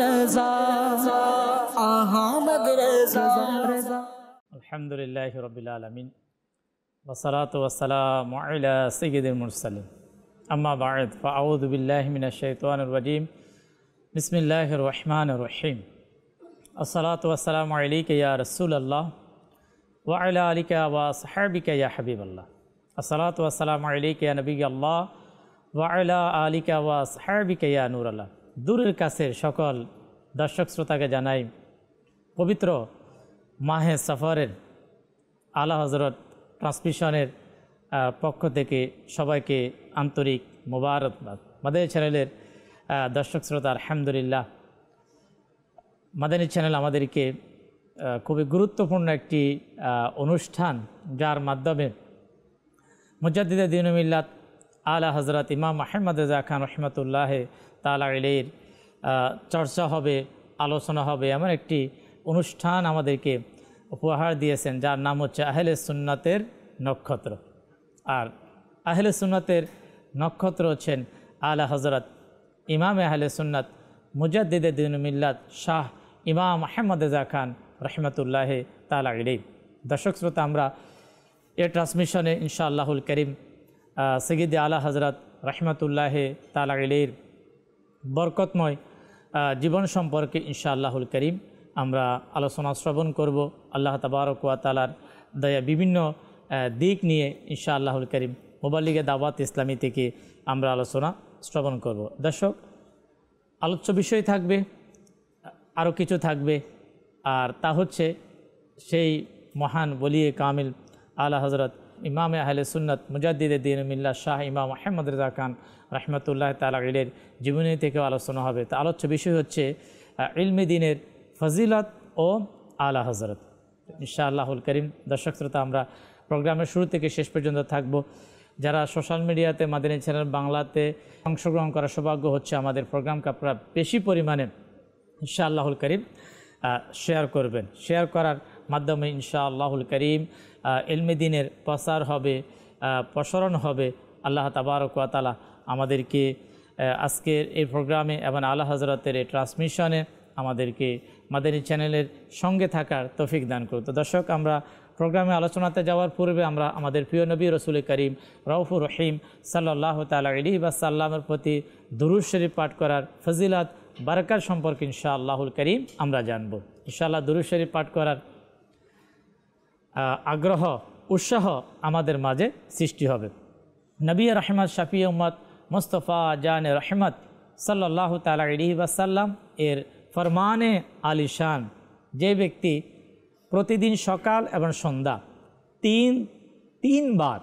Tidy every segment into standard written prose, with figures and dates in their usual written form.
রেজা আহমদ রেজা আলহামদুলিল্লাহি রাব্বিল আলামিন ওয়াসসালাতু ওয়াসসালামু আলা সাইয়্যিদিল মুরসালিন আম্মা বা'দ ফাআউযু বিল্লাহি মিনাশ শাইতানির রাজীম বিসমিল্লাহির রহমানির রহিম আসসালাতু ওয়াসসালামু আলাইকা ইয়া রাসূলুল্লাহ ওয়া আলা আলিকা ওয়া আসহাবিকা ইয়া হাবিবাল্লাহ আসসালাতু ওয়াসসালামু আলাইকা ইয়া নবিয়াল্লাহ ওয়া আলা আলিকা ওয়া আসহাবিকা ইয়া নূরাল্লাহ। দূরের কাছের সকল দর্শক শ্রোতাকে জানাই পবিত্র মাহে সফরের আলা হযরত ট্রান্সমিশনের পক্ষ থেকে সবাইকে আন্তরিক মোবারকবাদ। মাদানী চ্যানেলের দর্শক শ্রোতা আলহামদুলিল্লাহ, মাদানী চ্যানেল আমাদেরকে খুবই গুরুত্বপূর্ণ একটি অনুষ্ঠান, যার মাধ্যমে মুজাদ্দিদে দ্বীন মিল্লাত আলা হযরত ইমাম আহমদ রেজা খান রহমতুল্লাহ তাআলা আলাইহির চর্চা হবে, আলোচনা হবে, এমন একটি অনুষ্ঠান আমাদেরকে উপহার দিয়েছেন, যার নাম হচ্ছে আহলে সুন্নাতের নক্ষত্র। আর আহলে সুন্নাতের নক্ষত্র হচ্ছেন আলা হযরত ইমাম আহলে সুন্নাত মুজাদ্দিদে দ্বীন মিল্লাত শাহ ইমাম আহমদ রেজা খান রহমতুল্লাহ তাআলা আলাইহি। দর্শক শ্রোতা, আমরা এই ট্রান্সমিশনে ইনশাআল্লাহুল করিম সৈয়দ আলা হযরত রহমতুল্লাহ তাআলা আলাইহির বরকতময় জীবন সম্পর্কে ইনশাআল্লাহুল করিম আমরা আলোচনা শ্রবণ করব। আল্লাহ তাবারক ওয়া তাআলার দয়া বিভিন্ন দিক নিয়ে ইনশাআল্লাহুল করিম মুবাল্লিগে দাওয়াত ইসলামী থেকে আমরা আলোচনা শ্রবণ করব। দর্শক, আলোচ্য বিষয় থাকবে, আরও কিছু থাকবে, আর তা হচ্ছে সেই মহান ওলিয়ে কামিল আলা হযরত ইমাম আহলে সুন্নাত মুজাদ্দিদে দ্বীন মিল্লাত শাহ ইমাম আহমদ রেজা খান রহমতুল্লাহ তাআলা আলাইহির জীবনী থেকেও আলোচনা হবে। তা আলোচ্য বিষয় হচ্ছে ইলমে দ্বীনের ফজিলত ও আলা হযরত। ইনশাআল্লাহুল করিম দর্শক শ্রোতা, আমরা প্রোগ্রামের শুরু থেকে শেষ পর্যন্ত থাকব। যারা সোশ্যাল মিডিয়াতে মাদানী চ্যানেল বাংলাতে অংশগ্রহণ করার সৌভাগ্য হচ্ছে, আমাদের প্রোগ্রামকে আপনারা বেশি পরিমাণে ইনশাআল্লাহুল করিম শেয়ার করবেন। শেয়ার করার মাধ্যমে ইনশাআল্লাহুল করিম ইলমে দ্বীনের প্রসার হবে, প্রসারণ হবে। আল্লাহ তাবারক ওয়া তাআলা আমাদেরকে আজকের এই প্রোগ্রামে এবং আলা হযরতের এই ট্রান্সমিশনে আমাদেরকে মাদানী চ্যানেলের সঙ্গে থাকার তৌফিক দান করুন। তো দর্শক, আমরা প্রোগ্রামে আলোচনাতে যাওয়ার পূর্বে আমরা আমাদের প্রিয় নবী রসুল করিম রউফুর রহিম সাল্লাল্লাহু তাআলা আলাইহি ওয়াসাল্লামের প্রতি দুরূদ শরীফ পাঠ করার ফজিলত বারাকাত সম্পর্কে ইনশাআল্লাহুল করিম আমরা জানব। ইনশাআল্লাহ দুরূদ শরীফ পাঠ করার আগ্রহ, উৎসাহ আমাদের মাঝে সৃষ্টি হবে। নবী রহমত শফি উম্মত মুস্তফা জানে রহমত সাল্লাল্লাহু তাআলা আলাইহি ওয়াসাল্লাম এর ফরমানে আলিশান, যে ব্যক্তি প্রতিদিন সকাল এবং সন্ধ্যা তিনবার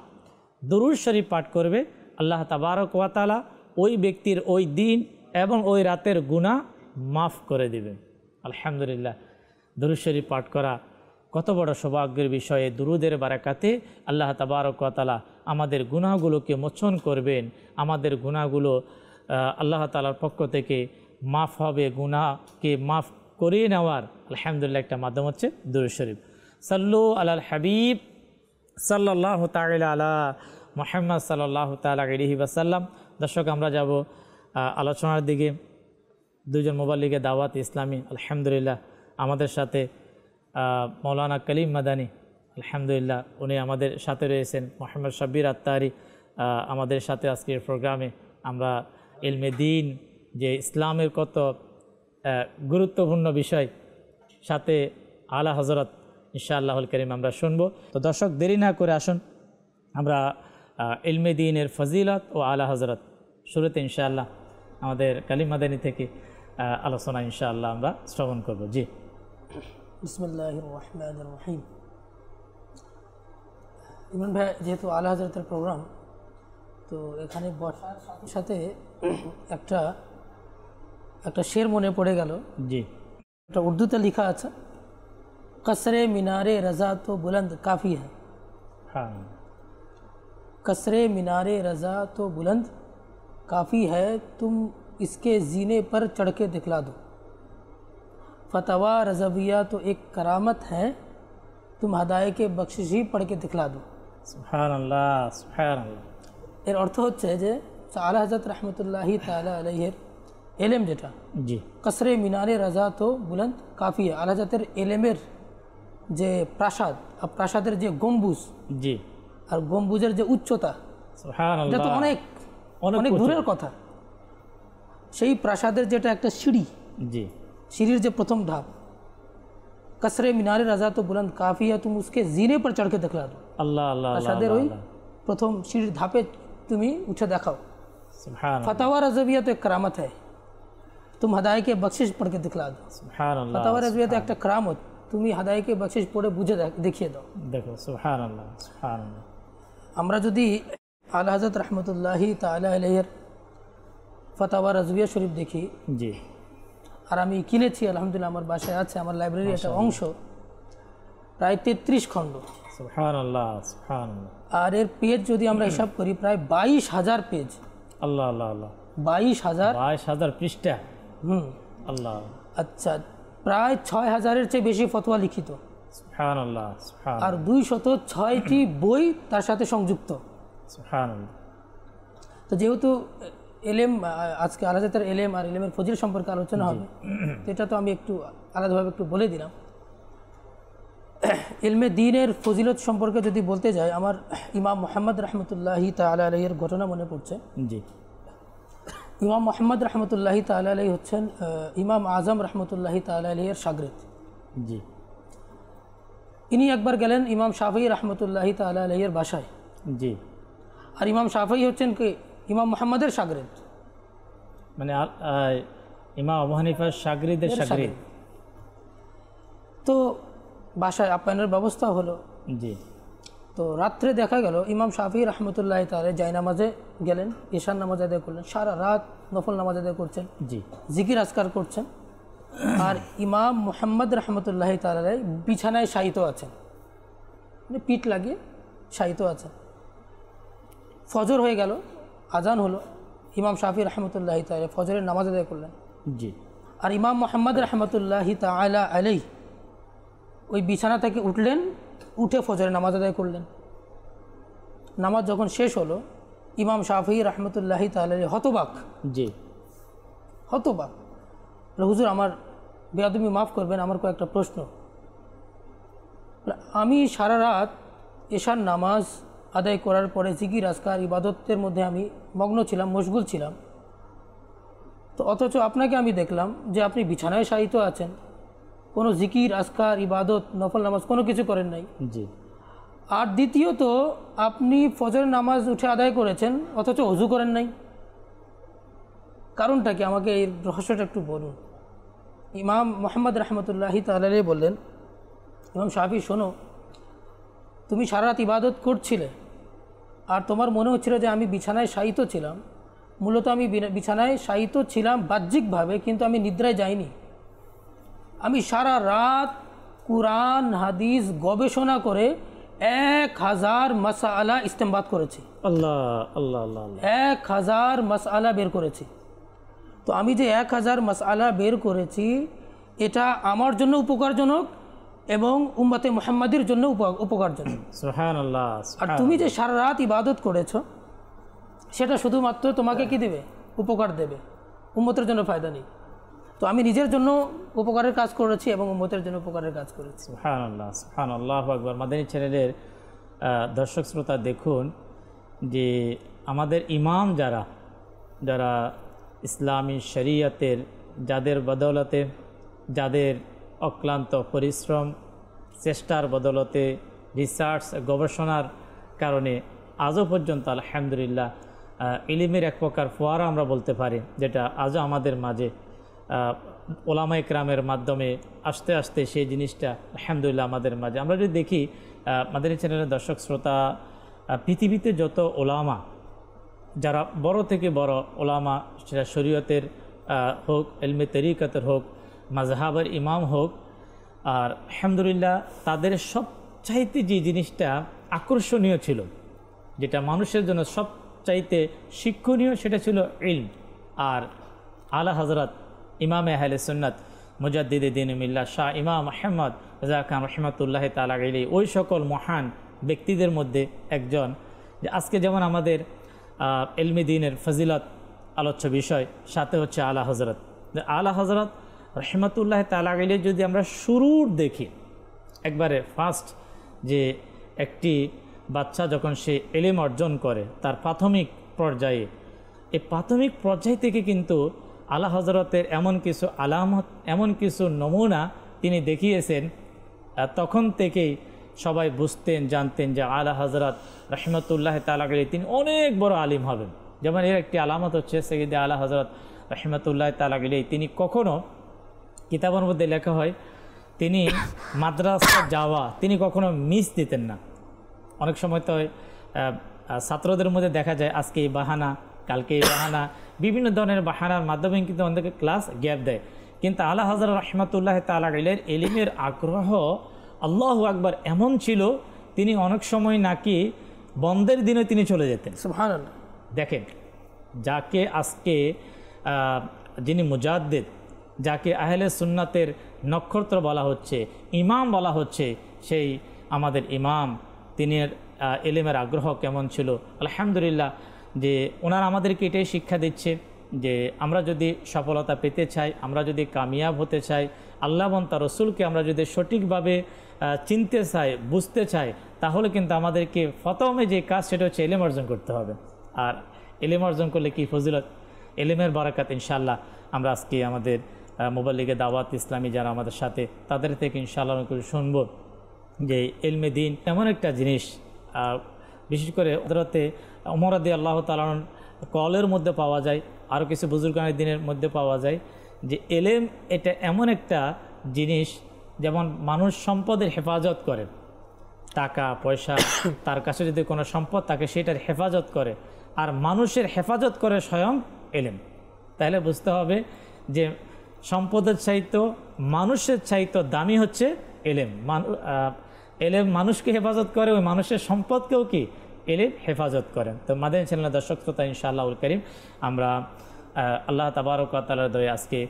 দুরূদ শরীফ পাঠ করবে, আল্লাহ তাবারক ওয়া তাআলা ওই ব্যক্তির ওই দিন এবং ওই রাতের গুনাহ মাফ করে দেবেন। আলহামদুলিল্লাহ, দুরূদ শরীফ পাঠ করা কত বড় সৌভাগ্যের বিষয়ে। দুরূদের বারাকাতে আল্লাহ তাবারক ওয়া তাআলা আমাদের গুনাহগুলোকে মোচন করবেন, আমাদের গুনাহগুলো আল্লাহ তাআলার পক্ষ থেকে মাফ হবে। গুনাহকে মাফ করিয়ে নেওয়ার আলহামদুলিল্লাহ একটা মাধ্যম হচ্ছে দুরূদ শরীফ। সাল্লু আলাল হাবিব সাল্লাল্লাহু তাআলা আলা মুহাম্মদ সাল্লাল্লাহু তাআলা আলাইহি ওয়াসাল্লাম। দর্শক, আমরা যাব আলোচনার দিকে। দুজন মুবাল্লিগে দাওয়াত ইসলামী আলহামদুলিল্লাহ আমাদের সাথে মৌলানা কলিম মাদানী আলহামদুলিল্লাহ উনি আমাদের সাথে রয়েছেন। মোহাম্মদ শাব্বির আত্তারি আমাদের সাথে আজকের প্রোগ্রামে আমরা ইলমে দ্বীন, যে ইসলামের কত গুরুত্বপূর্ণ বিষয়, সাথে আলা হযরত ইনশাআল্লাহুল করিম আমরা শুনব। তো দর্শক, দেরি না করে আসুন আমরা ইলমে দ্বীনের ফজিলত ও আলা হযরত শুরুতে ইনশাআল্লাহ আমাদের কলিম মাদানী থেকে আলোচনা ইনশাআল্লাহ আমরা শ্রবণ করব। জি, বিসমিল্লাহির রহমানির রহিম। ইমরান ভাই, যেহেতু আলা হযরতের প্রোগ্রাম, তো এখানে বসার সাথে একটা শের মনে পড়ে গেল। জি, একটা উর্দুতে লেখা আছে, कसरे मीनारे रज़ा तो बुलंद काफ़ी है। हाँ, कसरे मीनारे रज़ा तो बुलंद काफ़ी है, तुम इसके जीने पर चढ़ के दिखला दो। फतवा रज़विया तो एक करामत है, तुम हदाये के बख्शिशी पढ़ के दिखला दो। সুবহানাল্লাহ, সুবহানাল্লাহ। এর অর্থ হচ্ছে যে আলা হযরত রহমতুল্লাহি তাআলা আলাইহির এলেম যেটা, জি কসরে মিনারে রাজা তো বুলন্দ কাফি। আলা হাজরাতের এলেমের যে প্রাসাদ, আর প্রাসাদের যে গম্বুজ জি আর গম্বুজের যে উচ্চতা, এটা সুবহানাল্লাহ, তো অনেক অনেক অনেক উঁচু। দূরের কথা। সেই প্রাসাদের যেটা একটা সিঁড়ি, জি सीढ़ी जो प्रथम ढाप, कसरे मीनारे रजा तो बुलंद काफ़ी है, तुम उसके जीने पर चढ़ के दिखला दो। আল্লাহ আল্লাহ আল্লাহ प्रासादेर ওই আল্লাহ, प्रथम सीढ़ी ধাপে তুমি उठे देखाओ। সুবহানাল্লাহ फतवा रज़विया तो एक करामत है, तुम हदाये के बख्शिश पढ़ के दिखला दो। সুবহানাল্লাহ, फतवा रज़विया तो एक करामत, তুমি হাদায়ে কে বখশিশ পড়ে বুঝে দেখিয়ে দাও। দেখো সুবহানাল্লাহ সুবহানাল্লাহ। আমরা যদি আলা হযরত রহমতুল্লাহি তাআলা আলাইহির ফতোয়া রাজবিয়া শরীফ দেখি, জি আর আমি কিনেছি আলহামদুলিল্লাহ, আমার বাসায় আছে, আমার লাইব্রেরি একটা অংশ, প্রায় 33 খণ্ড। সুবহানাল্লাহ সুবহানাল্লাহ। আর এর পেজ যদি আমরা হিসাব করি প্রায় 22,000 পেজ। আল্লাহ আল্লাহ আল্লাহ, 22,000 পৃষ্ঠা। আল্লাহ, আচ্ছা, প্রায় 6,000-এর চেয়ে বেশি ফতোয়া লিখিত, সুবহানাল্লাহ সুবহানাল্লাহ, আর 206টি বই তার সাথে সংযুক্ত। সুবহানাল্লাহ। তো যেহেতু এলেম, আজকে আলাদাতের এলেম আর এলেমের ফজিল সম্পর্কে আলোচনা হবে, তো এটা তো আমি একটু আলাদাভাবে একটু বলে দিলাম। ইলমে দ্বীনের ফজিলত সম্পর্কে যদি বলতে যাই, আমার ইমাম মুহাম্মদ রহমতুল্লাহি তাআলা আলাইহির ঘটনা মনে পড়ছে। জি ইমাম মুহাম্মদ রহমতুল্লাহি তাআলা আলাইহি হচ্ছেন ইমাম আজম রহমতুল্লাহি তাআলা আলাইহির শাগরিদ। জি ইনি একবার গেলেন ইমাম শাফিঈ রহমতুল্লাহি তাআলা আলাইহির বাসায়। জি, আর ইমাম শাফিঈ হচ্ছেন কি ইমাম মুহাম্মদের শাগরিদ, মানে ইমাম আবু হানিফার শাগরিদের শাগরিদ। তো বাসায় আপ্যায়নের ব্যবস্থা হলো। জি তো রাত্রে দেখা গেল ইমাম শাফিঈ রহমতুল্লাহি তাআলা জায়নামাজে গেলেন, ঈশার নামাজ আদায় করলেন, সারা রাত নফল নামাজ আদায় করছেন, জি জিকির আজকার করছেন। আর ইমাম মুহাম্মদ রহমতুল্লাহি তাআলা বিছানায় শায়িত আছেন, মানে পিঠ লাগিয়ে শায়িত আছেন। ফজর হয়ে গেল, আজান হলো, ইমাম শাফিঈ রহমতুল্লাহি তাআলা ফজরের নামাজ আদায় করলেন। জি, আর ইমাম মুহাম্মদ রহমতুল্লাহি তাআলা আলাইহি ওই বিছানা থেকে উঠলেন, উঠে ফজরের নামাজ আদায় করলেন। নামাজ যখন শেষ হলো, ইমাম শাফিঈ রহমতুল্লাহি তাআলা হতবাক, জি হতবাক, হুজুর আমার বেয়াদবি মাফ করবেন, আমার কয়েকটা প্রশ্ন। আমি সারা রাত এশার নামাজ আদায় করার পরে জিকির আজকার ইবাদতের মধ্যে আমি মগ্ন ছিলাম, মশগুল ছিলাম, তো অথচ আপনাকে আমি দেখলাম যে আপনি বিছানায় শায়িত আছেন, কোনো জিকির আজকার ইবাদত নফল নামাজ কোনো কিছু করেন নাই। জি, আর দ্বিতীয়ত আপনি ফজরের নামাজ উঠে আদায় করেছেন অথচ ওযু করেন নাই, কারণটা কি? আমাকে এই রহস্যটা একটু বলুন। ইমাম মুহাম্মদ রহমতুল্লাহি তাআলা বললেন, ইমাম শাফিঈ শোনো, তুমি সারা রাত ইবাদত করছিলে আর তোমার মনে হচ্ছিল যে আমি বিছানায় শায়িত ছিলাম। মূলত আমি বিছানায় শায়িত ছিলাম বাহ্যিকভাবে, কিন্তু আমি নিদ্রায় যাইনি। আমি সারা রাত কুরআন হাদিস গবেষণা করে 1000 মাসআলা ইস্তেমবাত করেছি। আল্লাহ আল্লাহ আল্লাহ, 1000 মাসআলা বের করেছি। তো আমি যে 1000 মাসআলা বের করেছি, এটা আমার জন্য উপকারজনক এবং উম্মতে মুহাম্মাদির জন্য উপকারজনক। সুবহানাল্লাহ। আর তুমি যে সারা রাত ইবাদত করেছো, সেটা শুধুমাত্র তোমাকে কি দেবে? উপকার দেবে, উম্মতের জন্য ফায়দা নেই। তো আমি নিজের জন্য উপকারের কাজ করেছি এবং উম্মতের জন্য উপকারের কাজ করেছি। সুবহানাল্লাহ সুবহানাল্লাহ, আল্লাহু আকবার। মাদানী চ্যানেলের দর্শক শ্রোতা দেখুন যে আমাদের ইমাম যারা যারা ইসলামী শরীয়তের, যাদের বদৌলতে, যাদের অক্লান্ত পরিশ্রম চেষ্টার বদৌলতে, রিসার্চ গবেষণার কারণে আজও পর্যন্ত আলহামদুলিল্লাহ ইলমের এক প্রকার ফোয়ারা আমরা বলতে পারি, যেটা আজও আমাদের মাঝে ওলামা ইকরামের মাধ্যমে আস্তে আস্তে সেই জিনিসটা আলহামদুলিল্লাহ আমাদের মাঝে। আমরা যদি দেখি মাদানী চ্যানেলের দর্শক শ্রোতা, পৃথিবীতে যত ওলামা, যারা বড় থেকে বড় ওলামা, সেটা শরীয়তের হোক, ইলমে তরিকতের হোক, মাযহাবের ইমাম হোক, আর আলহামদুলিল্লাহ তাদের সবচাইতে যে জিনিসটা আকর্ষণীয় ছিল, যেটা মানুষের জন্য সবচাইতে শিক্ষণীয়, সেটা ছিল ইলম। আর আলা হযরত ইমামে আহলে সুন্নাত মুজাদ্দিদে দ্বীন মিল্লাহ শাহ ইমাম আহমদ রাজা খান রহমতুল্লাহ তাআলা আলাইহি, ওই সকল মহান ব্যক্তিদের মধ্যে একজন। যে আজকে যেমন আমাদের ইলমে দ্বীনের ফজিলত আলোচ্য বিষয়, সাথে হচ্ছে আলা হজরত। আলা হজরত রহমতুল্লাহ তাআলা আলাইহি যদি আমরা শুরুর দেখি, একবারে ফার্স্ট যে একটি বাচ্চা যখন সে ইলম অর্জন করে তার প্রাথমিক পর্যায়ে, এই প্রাথমিক পর্যায় থেকে কিন্তু আলা হজরতের এমন কিছু আলামত, এমন কিছু নমুনা তিনি দেখিয়েছেন, তখন থেকেই সবাই বুঝতেন, জানতেন যে আলা হজরত রহমতুল্লাহ তাআলা আলাইহি তিনি অনেক বড় আলিম হবেন। যেমন এর একটি আলামত হচ্ছে সৈয়দে আলা হজরত রহমতুল্লাহ তাআলা আলাইহি তিনি কখনো, কিতাবের মধ্যে লেখা হয়, তিনি মাদ্রাসা যাওয়া তিনি কখনো মিস দিতেন না। অনেক সময় তো ছাত্রদের মধ্যে দেখা যায় আজকে এই বাহানা, কালকে এই বাহানা, বিভিন্ন ধরনের বাহানার মাধ্যমে কিন্তু আমাদেরকে ক্লাস গ্যাপ দেয়। কিন্তু আলা হযরত রাহমাতুল্লাহি তাআলা আলাইহির ইলমের আগ্রহ আল্লাহু আকবার এমন ছিল, তিনি অনেক সময় নাকি বন্ধের দিনে তিনি চলে যেতেন। সুবহানাল্লাহ। দেখেন, যাকে আজকে যিনি মুজাদ্দিদ, যাকে আহলে সুন্নাতের নক্ষত্র বলা হচ্ছে, ইমাম বলা হচ্ছে, সেই আমাদের ইমাম, তিনি ইলমের আগ্রহ কেমন ছিল। আলহামদুলিল্লাহ যে ওনারা আমাদেরকে এটাই শিক্ষা দিচ্ছে যে আমরা যদি সফলতা পেতে চাই, আমরা যদি কামিয়াব হতে চাই, আল্লাহ এবং তার রসুলকে আমরা যদি সঠিকভাবে চিনতে চাই, বুঝতে চাই, তাহলে কিন্তু আমাদেরকে প্রথমে যে কাজ সেটা হচ্ছে ইলম অর্জন করতে হবে। আর ইলম অর্জন করলে কি ফজিলত, ইলমের বারাকাত ইনশাআল্লাহ আমরা আজকে আমাদের মুবাল্লিগে দাওয়াত ইসলামী যারা আমাদের সাথে, তাদের থেকে ইনশাআল্লাহ শুনবো যে ইলমে দিন এমন একটা জিনিস, বিশেষ করে হযরতে ওমর রাদিয়াল্লাহু তাআলা কলের মধ্যে পাওয়া যায়, আরও কিছু বুজুর্গানের দিনের মধ্যে পাওয়া যায় যে ইলম এটা এমন একটা জিনিস যেমন মানুষ সম্পদের হেফাজত করে, টাকা পয়সা তার কাছে যদি কোনো সম্পদ থাকে সেটার হেফাজত করে, আর মানুষের হেফাজত করে স্বয়ং ইলম। তাহলে বুঝতে হবে যে সম্পদের চাইতো, মানুষের চাইতো দামি হচ্ছে ইলম। ইলম মানুষকে হেফাজত করে, ওই মানুষের সম্পদকেও কি ইলম হেফাজত করেন। তো মাদানী চ্যানেলের দর্শক শ্রোতা, ইনশাআল্লাহুল কারীম আমরা আল্লাহ তাবারক ওয়া তাআলার দয়ে আজকে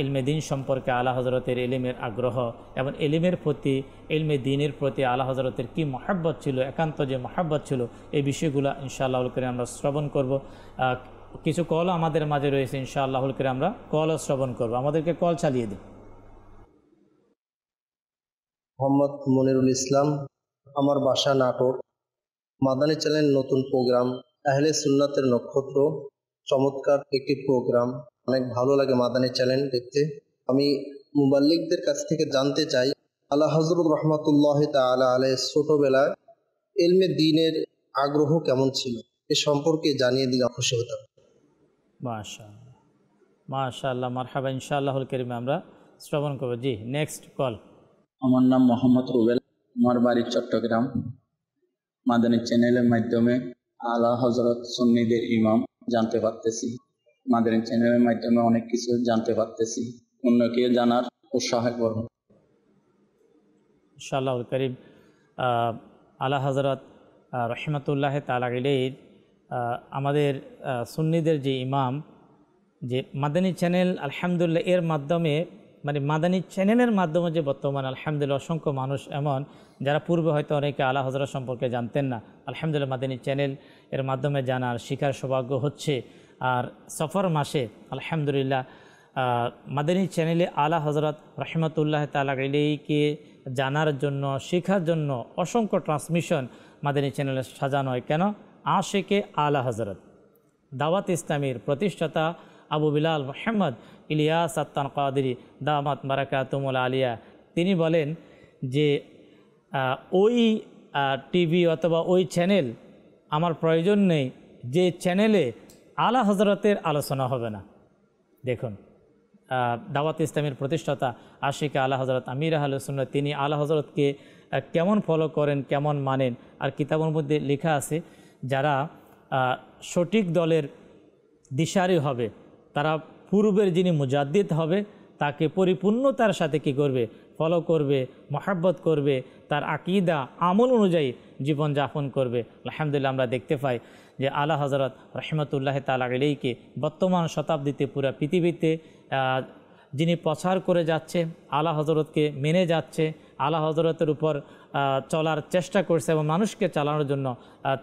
ইলমে দিন সম্পর্কে, আলা হজরতের ইলমের আগ্রহ এবং ইলমের প্রতি, ইলমে দিনের প্রতি আলা হজরতের কী মহাব্বত ছিল, একান্ত যে মহাব্বত ছিল, এই বিষয়গুলো ইনশাআল্লাহুল কারীম আমরা শ্রবণ করব। কিছু কলও আমাদের মাঝে রয়েছে, ইনশাআল্লাহুল কারীম আমরা কলও শ্রবণ করব। আমাদেরকে কল চালিয়ে দিন। মোহাম্মদ মনিরুল ইসলাম, আমার বাসা নাটোর। মাদানী চ্যানেল নতুন প্রোগ্রাম, আহলে সুন্নাতের নক্ষত্র, চমৎকার একটি প্রোগ্রাম, অনেক ভালো লাগে মাদানী চ্যানেল দেখতে। আমি মুবাল্লিগদের কাছ থেকে জানতে চাই, আলা হযরত রহমাতুল্লাহি তাআলা আলাইহি ছোটবেলায় ইলমে দ্বীনের আগ্রহ কেমন ছিল, এ সম্পর্কে জানিয়ে দিলে খুশি হতাম। মাশাআল্লাহ, মাশাআল্লাহ, মারহাবা, ইনশাআল্লাহুল কারীম আমরা শ্রবণ করব। জি, নেক্সট কল। আমার নাম মোহাম্মদ রুবেল, আমার বাড়ি চট্টগ্রাম। মাদানী চ্যানেলের মাধ্যমে আলা হযরত সুন্নিদের ইমাম জানতে পারতেছি, মাদানী চ্যানেলের মাধ্যমে অনেক কিছু জানতে পারতেছি, অন্যকে জানার উৎসাহ করব ইনশাআল্লাহুল কারীম। আলা হযরত রহমাতুল্লাহি তাআলা আলাইহির আমাদের সুন্নিদের যে ইমাম, যে মাদানী চ্যানেল আলহামদুলিল্লাহ এর মাধ্যমে, মানে মাদানী চ্যানেলের মাধ্যমে যে বর্তমান আলহামদুলিল্লাহ অসংখ্য মানুষ এমন যারা পূর্বে হয়তো অনেকে আলা হযরত সম্পর্কে জানতেন না, আলহামদুলিল্লাহ মাদানী চ্যানেল এর মাধ্যমে জানার, শিখার সৌভাগ্য হচ্ছে। আর সফর মাসে আলহামদুলিল্লাহ মাদানী চ্যানেলে আলা হযরত রহমাতুল্লাহি তাআলা আলাইহিকে জানার জন্য, শেখার জন্য অসংখ্য ট্রান্সমিশন মাদানী চ্যানেলে সাজানো হয়। কেন? আশিকে আলা হযরত দাওয়াত ইসলামীর প্রতিষ্ঠাতা আবু বিলাল মুহাম্মদ ইলিয়াস আত-তানকাদিরি দামাত বারাকাতুহুল আলিয়া, তিনি বলেন যে ওই টিভি অথবা ওই চ্যানেল আমার প্রয়োজন নেই যে চ্যানেলে আলা হযরতের আলোচনা হবে না। দেখুন, দাওয়াত ইসলামের প্রতিষ্ঠাতা আশিকে আলা হযরত আমির আহলুস সুন্নাহ, তিনি আলা হযরতকে কেমন ফলো করেন, কেমন মানেন। আর কিতাবের মধ্যে লেখা আছে যারা সঠিক দলের দিশারি হবে, তারা পূর্বের যিনি মুজাদ্দিদ হবে তাকে পরিপূর্ণতার সাথে কি করবে? ফলো করবে, মহাব্বত করবে, তার আকীদা আমল অনুযায়ী জীবনযাপন করবে। আলহামদুলিল্লাহ আমরা দেখতে পাই যে আলা হযরত রহমাতুল্লাহি তাআলা আলাইহিকে বর্তমান শতাব্দীতে পুরা পৃথিবীতে যিনি প্রচার করে যাচ্ছে, আলা হযরতকে মেনে যাচ্ছে, আলা হযরতের উপর চলার চেষ্টা করছে এবং মানুষকে চালানোর জন্য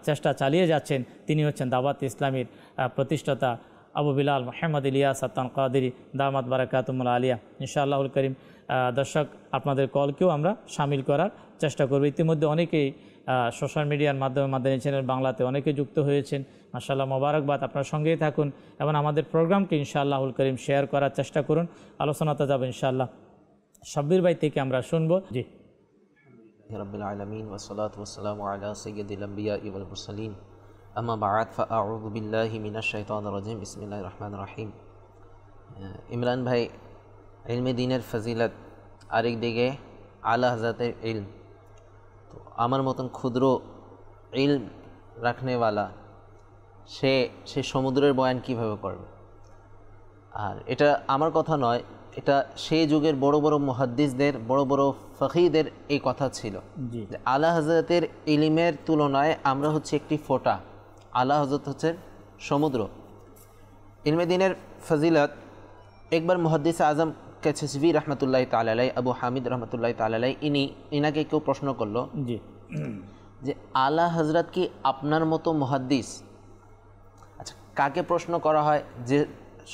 চেষ্টা চালিয়ে যাচ্ছেন, তিনি হচ্ছেন দাওয়াত ইসলামীর প্রতিষ্ঠাতা আবু বিলাল মোহাম্মদ ইলিয়াস আত্তান কাদেরি দামাত বারাকাতুমুল আলিয়া। ইনশাআল্লাহুল করিম দর্শক আপনাদের কলকেও আমরা শামিল করার চেষ্টা করব। ইতিমধ্যে অনেকেই সোশ্যাল মিডিয়ার মাধ্যমে মাদানী চ্যানেল বাংলাতে অনেকে যুক্ত হয়েছেন, মাশাআল্লাহ মোবারকবাদ। আপনার সঙ্গেই থাকুন এবং আমাদের প্রোগ্রামকে ইনশাআল্লাহুল করিম শেয়ার করার চেষ্টা করুন। আলোচনাতে যাবো ইনশাআল্লাহ। শাব্বির ভাই থেকে আমরা শুনবো। জি। রব্বিল আলামিন ওয়াসসালাতু ওয়াসসালামু আলা সাইয়্যিদিল আমবিয়া ওয়াল মুরসালিন আম্মা বা'দ ফাআউযু বিল্লাহি মিনাশ শাইতানির রাজিম বিসমিল্লাহির রহমানির রহিম। ইমরান ভাই, ইলমে দ্বীনের ফজিলত, আরেক দিকে আলা হযরতের ইলম। তো আমার মতন ক্ষুদ্র ইলম রাখনেওয়ালা সে সমুদ্রের বয়ান কিভাবে করবে? আর এটা আমার কথা নয়, এটা সেই যুগের বড় বড় মুহাদ্দিসদের, বড় বড় ফকিহদের এই কথা ছিল যে আলা হযরতের ইলমের তুলনায় আমরা হচ্ছে একটি ফোঁটা, আলা হযরত হচ্ছে সমুদ্র। ইলমে দ্বীনের ফজিলত একবার মুহাদ্দিস আজম কাছাসবি রহমতুল্লাহ তাআলা আলাইহি, আবু হামিদ রহমতুল্লাহ তাআলা আলাইহি, ইনাকে কেউ প্রশ্ন করলো যে আলা হযরত কি আপনার মতো মুহাদ্দিস? আচ্ছা, কাকে প্রশ্ন করা হয়? যে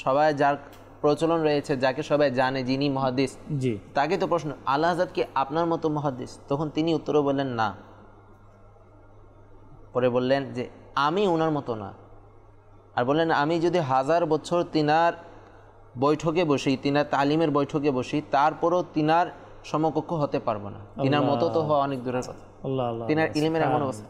সবাই যার প্রচলন রয়েছে, যাকে সবাই জানে, যিনি মুহাদ্দিস, জি, তাকে তো প্রশ্ন, আলা হযরত কি আপনার মতো মুহাদ্দিস? তখন তিনি উত্তরে বললেন না। পরে বললেন যে আমি ওনার মতো না। আর বললেন আমি যদি 1000 বছর তিনার বৈঠকে বসি, তিনার তালিমের বৈঠকে বসি, তারপরও তিনার সমকক্ষ হতে পারবো না। তিনার মতো তো হওয়া অনেক দূরের কথা। তিনার ইলমের এমন অবস্থা।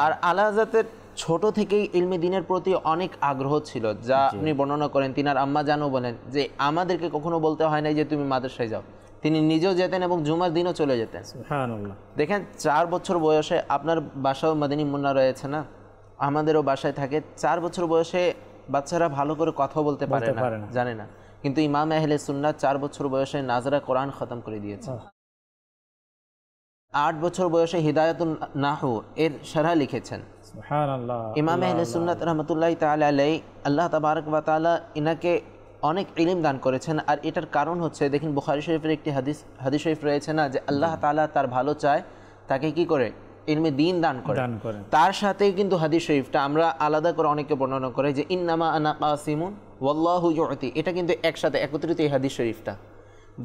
আর আলা হযরতের ছোট থেকেই ইলমে দ্বীনের প্রতি অনেক আগ্রহ ছিল, যা আপনি বর্ণনা করেন। তিনার আম্মা জানও বলেন যে আমাদেরকে কখনো বলতে হয় নাই যে তুমি মাদ্রাসায় যাও। তিনি নিজেও যেতেন এবং জুমার দিনও চলে যেতেন। দেখেন, 4 বছর বয়সে, আপনার বাসাও মাদানী মুন্না রয়েছে না, আমাদেরও বাসায় থাকে, 4 বছর বয়সে বাচ্চারা ভালো করে কথা বলতে পারে না, জানে না, কিন্তু ইমাম আহলে সুন্নাত 4 বছর বয়সে নাজরা কোরআন খতম করে দিয়েছে। 8 বছর বয়সে হিদায়াতুন নাহু এর শরহ লিখেছেন। সুবহানাল্লাহ। ইমাম আহলে সুন্নাত রাহমাতুল্লাহি তাআলা আলাইহি, আল্লাহ তাবারক ওয়া তাআলা ইনাকে অনেক ইলম দান করেছেন। আর এটার কারণ হচ্ছে, দেখেন বুখারী শরীফের একটি হাদিস শরীফ রয়েছে না, যে আল্লাহ তাআলা তার ভালো চায় তাকে কি করে? ইলমে দ্বীন দান করে। তার সাথেই কিন্তু হাদিস শরীফটা আমরা আলাদা করে অনেকে বর্ণনা করে যে ইন্নামা আনা কাসিমুন ওয়াল্লাহু ইউতি, এটা কিন্তু একসাথে একত্রিত এই হাদিস শরীফটা,